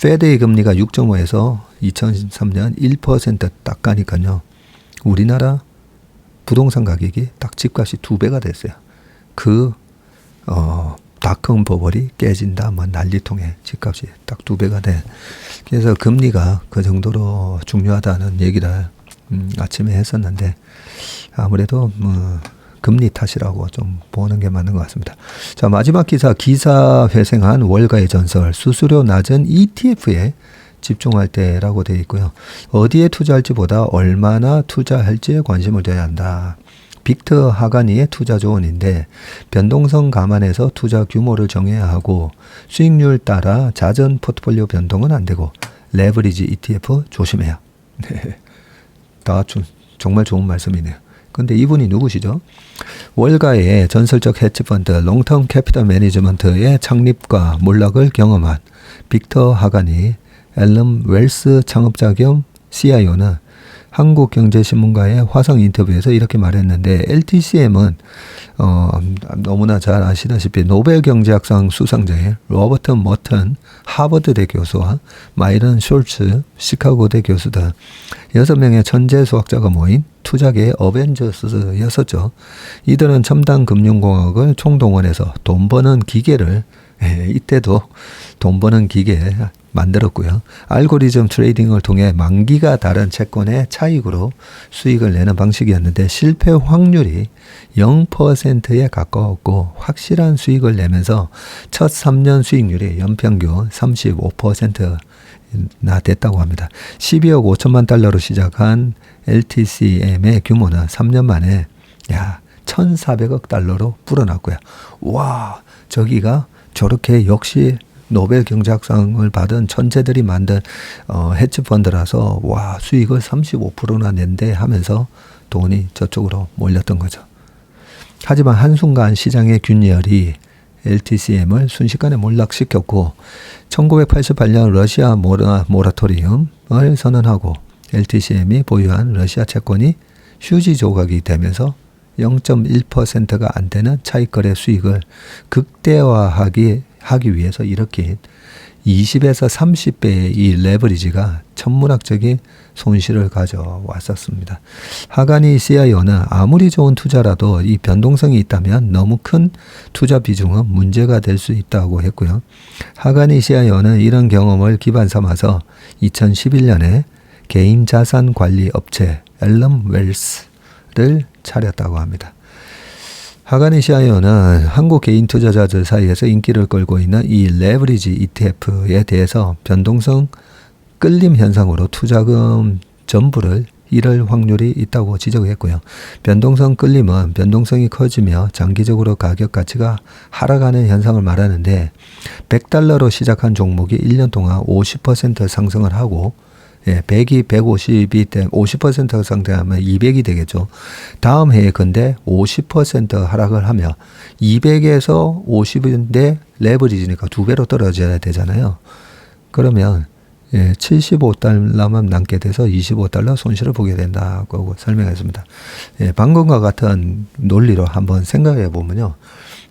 Speaker 1: 페드의 금리가 6.5에서 2003년 1% 딱 가니까요. 우리나라 부동산 가격이 딱 집값이 2배가 됐어요. 닷컴 버블이 깨진다, 뭐 난리통에 집값이 딱 2배가 돼. 그래서 금리가 그 정도로 중요하다는 얘기를 아침에 했었는데, 아무래도 금리 탓이라고 좀 보는 게 맞는 것 같습니다. 자, 마지막 기사 회생한 월가의 전설, 수수료 낮은 ETF에 집중할 때라고 되어 있고요. 어디에 투자할지보다 얼마나 투자할지에 관심을 둬야 한다. 빅터 하가니의 투자 조언인데, 변동성 감안해서 투자 규모를 정해야 하고, 수익률 따라 잦은 포트폴리오 변동은 안 되고, 레버리지 ETF 조심해요. 네. 정말 좋은 말씀이네요. 근데 이분이 누구시죠? 월가의 전설적 헤지펀드 롱텀 캐피털 매니지먼트의 창립과 몰락을 경험한 빅터 하가니 앨럼 웰스 창업자 겸 CIO는 한국경제신문과의 화상 인터뷰에서 이렇게 말했는데, LTCM은 너무나 잘 아시다시피 노벨 경제학상 수상자의 로버트 머튼 하버드대 교수와 마이런 숄츠 시카고대 교수 등 6명의 천재 수학자가 모인 투자계의 어벤져스였었죠. 이들은 첨단 금융공학을 총동원해서 돈 버는 기계를, 이때도 돈 버는 기계, 만들었고요. 알고리즘 트레이딩을 통해 만기가 다른 채권의 차익으로 수익을 내는 방식이었는데 실패 확률이 0%에 가까웠고 확실한 수익을 내면서 첫 3년 수익률이 연평균 35%나 됐다고 합니다. 12억 5천만 달러로 시작한 LTCM의 규모는 3년 만에 1,400억 달러로 불어났고요. 와, 저기가 저렇게 역시 노벨 경제학상을 받은 천재들이 만든 헤지펀드라서 와, 수익을 35%나 낸대 하면서 돈이 저쪽으로 몰렸던 거죠. 하지만 한순간 시장의 균열이 LTCM을 순식간에 몰락시켰고 1988년 러시아 모라토리움을 선언하고 LTCM이 보유한 러시아 채권이 휴지 조각이 되면서 0.1%가 안 되는 차익거래 수익을 극대화하기 위해서 일으킨 20에서 30배의 이 레버리지가 천문학적인 손실을 가져왔었습니다. 하가니 CIO는 아무리 좋은 투자라도 이 변동성이 있다면 너무 큰 투자 비중은 문제가 될 수 있다고 했고요. 하가니 CIO는 이런 경험을 기반 삼아서 2011년에 개인 자산 관리 업체 앨럼 웰스를 차렸다고 합니다. 하가니 CIO는 한국 개인 투자자들 사이에서 인기를 끌고 있는 이 레버리지 ETF에 대해서 변동성 끌림 현상으로 투자금 전부를 잃을 확률이 있다고 지적했고요. 변동성 끌림은 변동성이 커지며 장기적으로 가격 가치가 하락하는 현상을 말하는데 100달러로 시작한 종목이 1년 동안 50% 상승을 하고 100이 150이 때 50% 상승하면 200이 되겠죠. 다음 해에 근데 50% 하락을 하며 200에서 50인데 레버리지니까 2배로 떨어져야 되잖아요. 그러면 75달러만 남게 돼서 25달러 손실을 보게 된다고 설명했습니다. 방금과 같은 논리로 한번 생각해 보면요.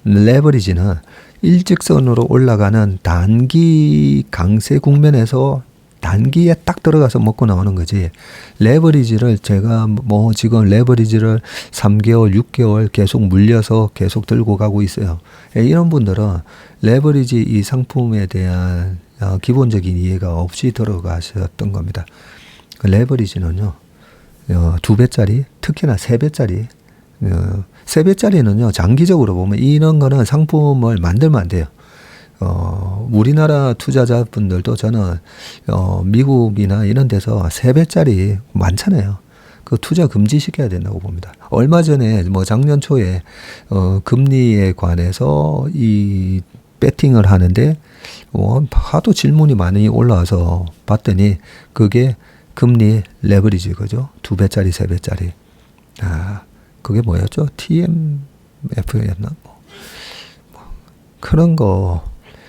Speaker 1: 레버리지는 일직선으로 올라가는 단기 강세 국면에서 단기에 딱 들어가서 먹고 나오는 거지. 레버리지를 제가 지금 레버리지를 3개월, 6개월 계속 물려서 계속 들고 가고 있어요. 이런 분들은 레버리지 이 상품에 대한 기본적인 이해가 없이 들어가셨던 겁니다. 레버리지는요, 2배짜리, 특히나 3배짜리, 3배짜리는요, 장기적으로 보면 이런 거는 상품을 만들면 안 돼요. 우리나라 투자자분들도 저는 미국이나 이런 데서 3배짜리 많잖아요. 그 투자 금지시켜야 된다고 봅니다. 얼마 전에 작년 초에 금리에 관해서 이 배팅을 하는데 하도 질문이 많이 올라와서 봤더니 그게 금리 레버리지 그죠? 2배짜리, 3배짜리. 그게 뭐였죠? TMF였나?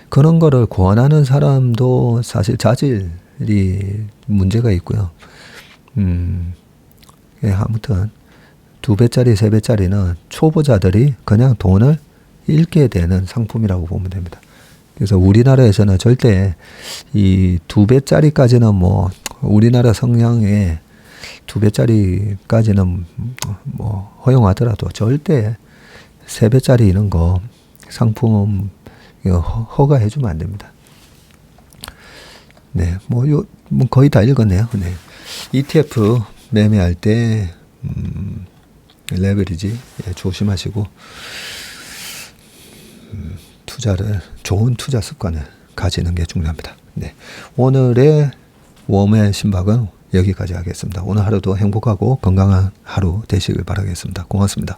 Speaker 1: 그런 거를 권하는 사람도 사실 자질이 문제가 있고요. 아무튼 2배짜리, 3배짜리는 초보자들이 그냥 돈을 잃게 되는 상품이라고 보면 됩니다. 그래서 우리나라에서는 절대 이 2배짜리까지는 우리나라 성향에 2배짜리까지는 허용하더라도 절대 3배짜리 이런 거 상품 허가해주면 안 됩니다. 네, 거의 다 읽었네요. 네. ETF 매매할 때, 레버리지 조심하시고, 좋은 투자 습관을 가지는 게 중요합니다. 네. 오늘의 웜의 신박은 여기까지 하겠습니다. 오늘 하루도 행복하고 건강한 하루 되시길 바라겠습니다. 고맙습니다.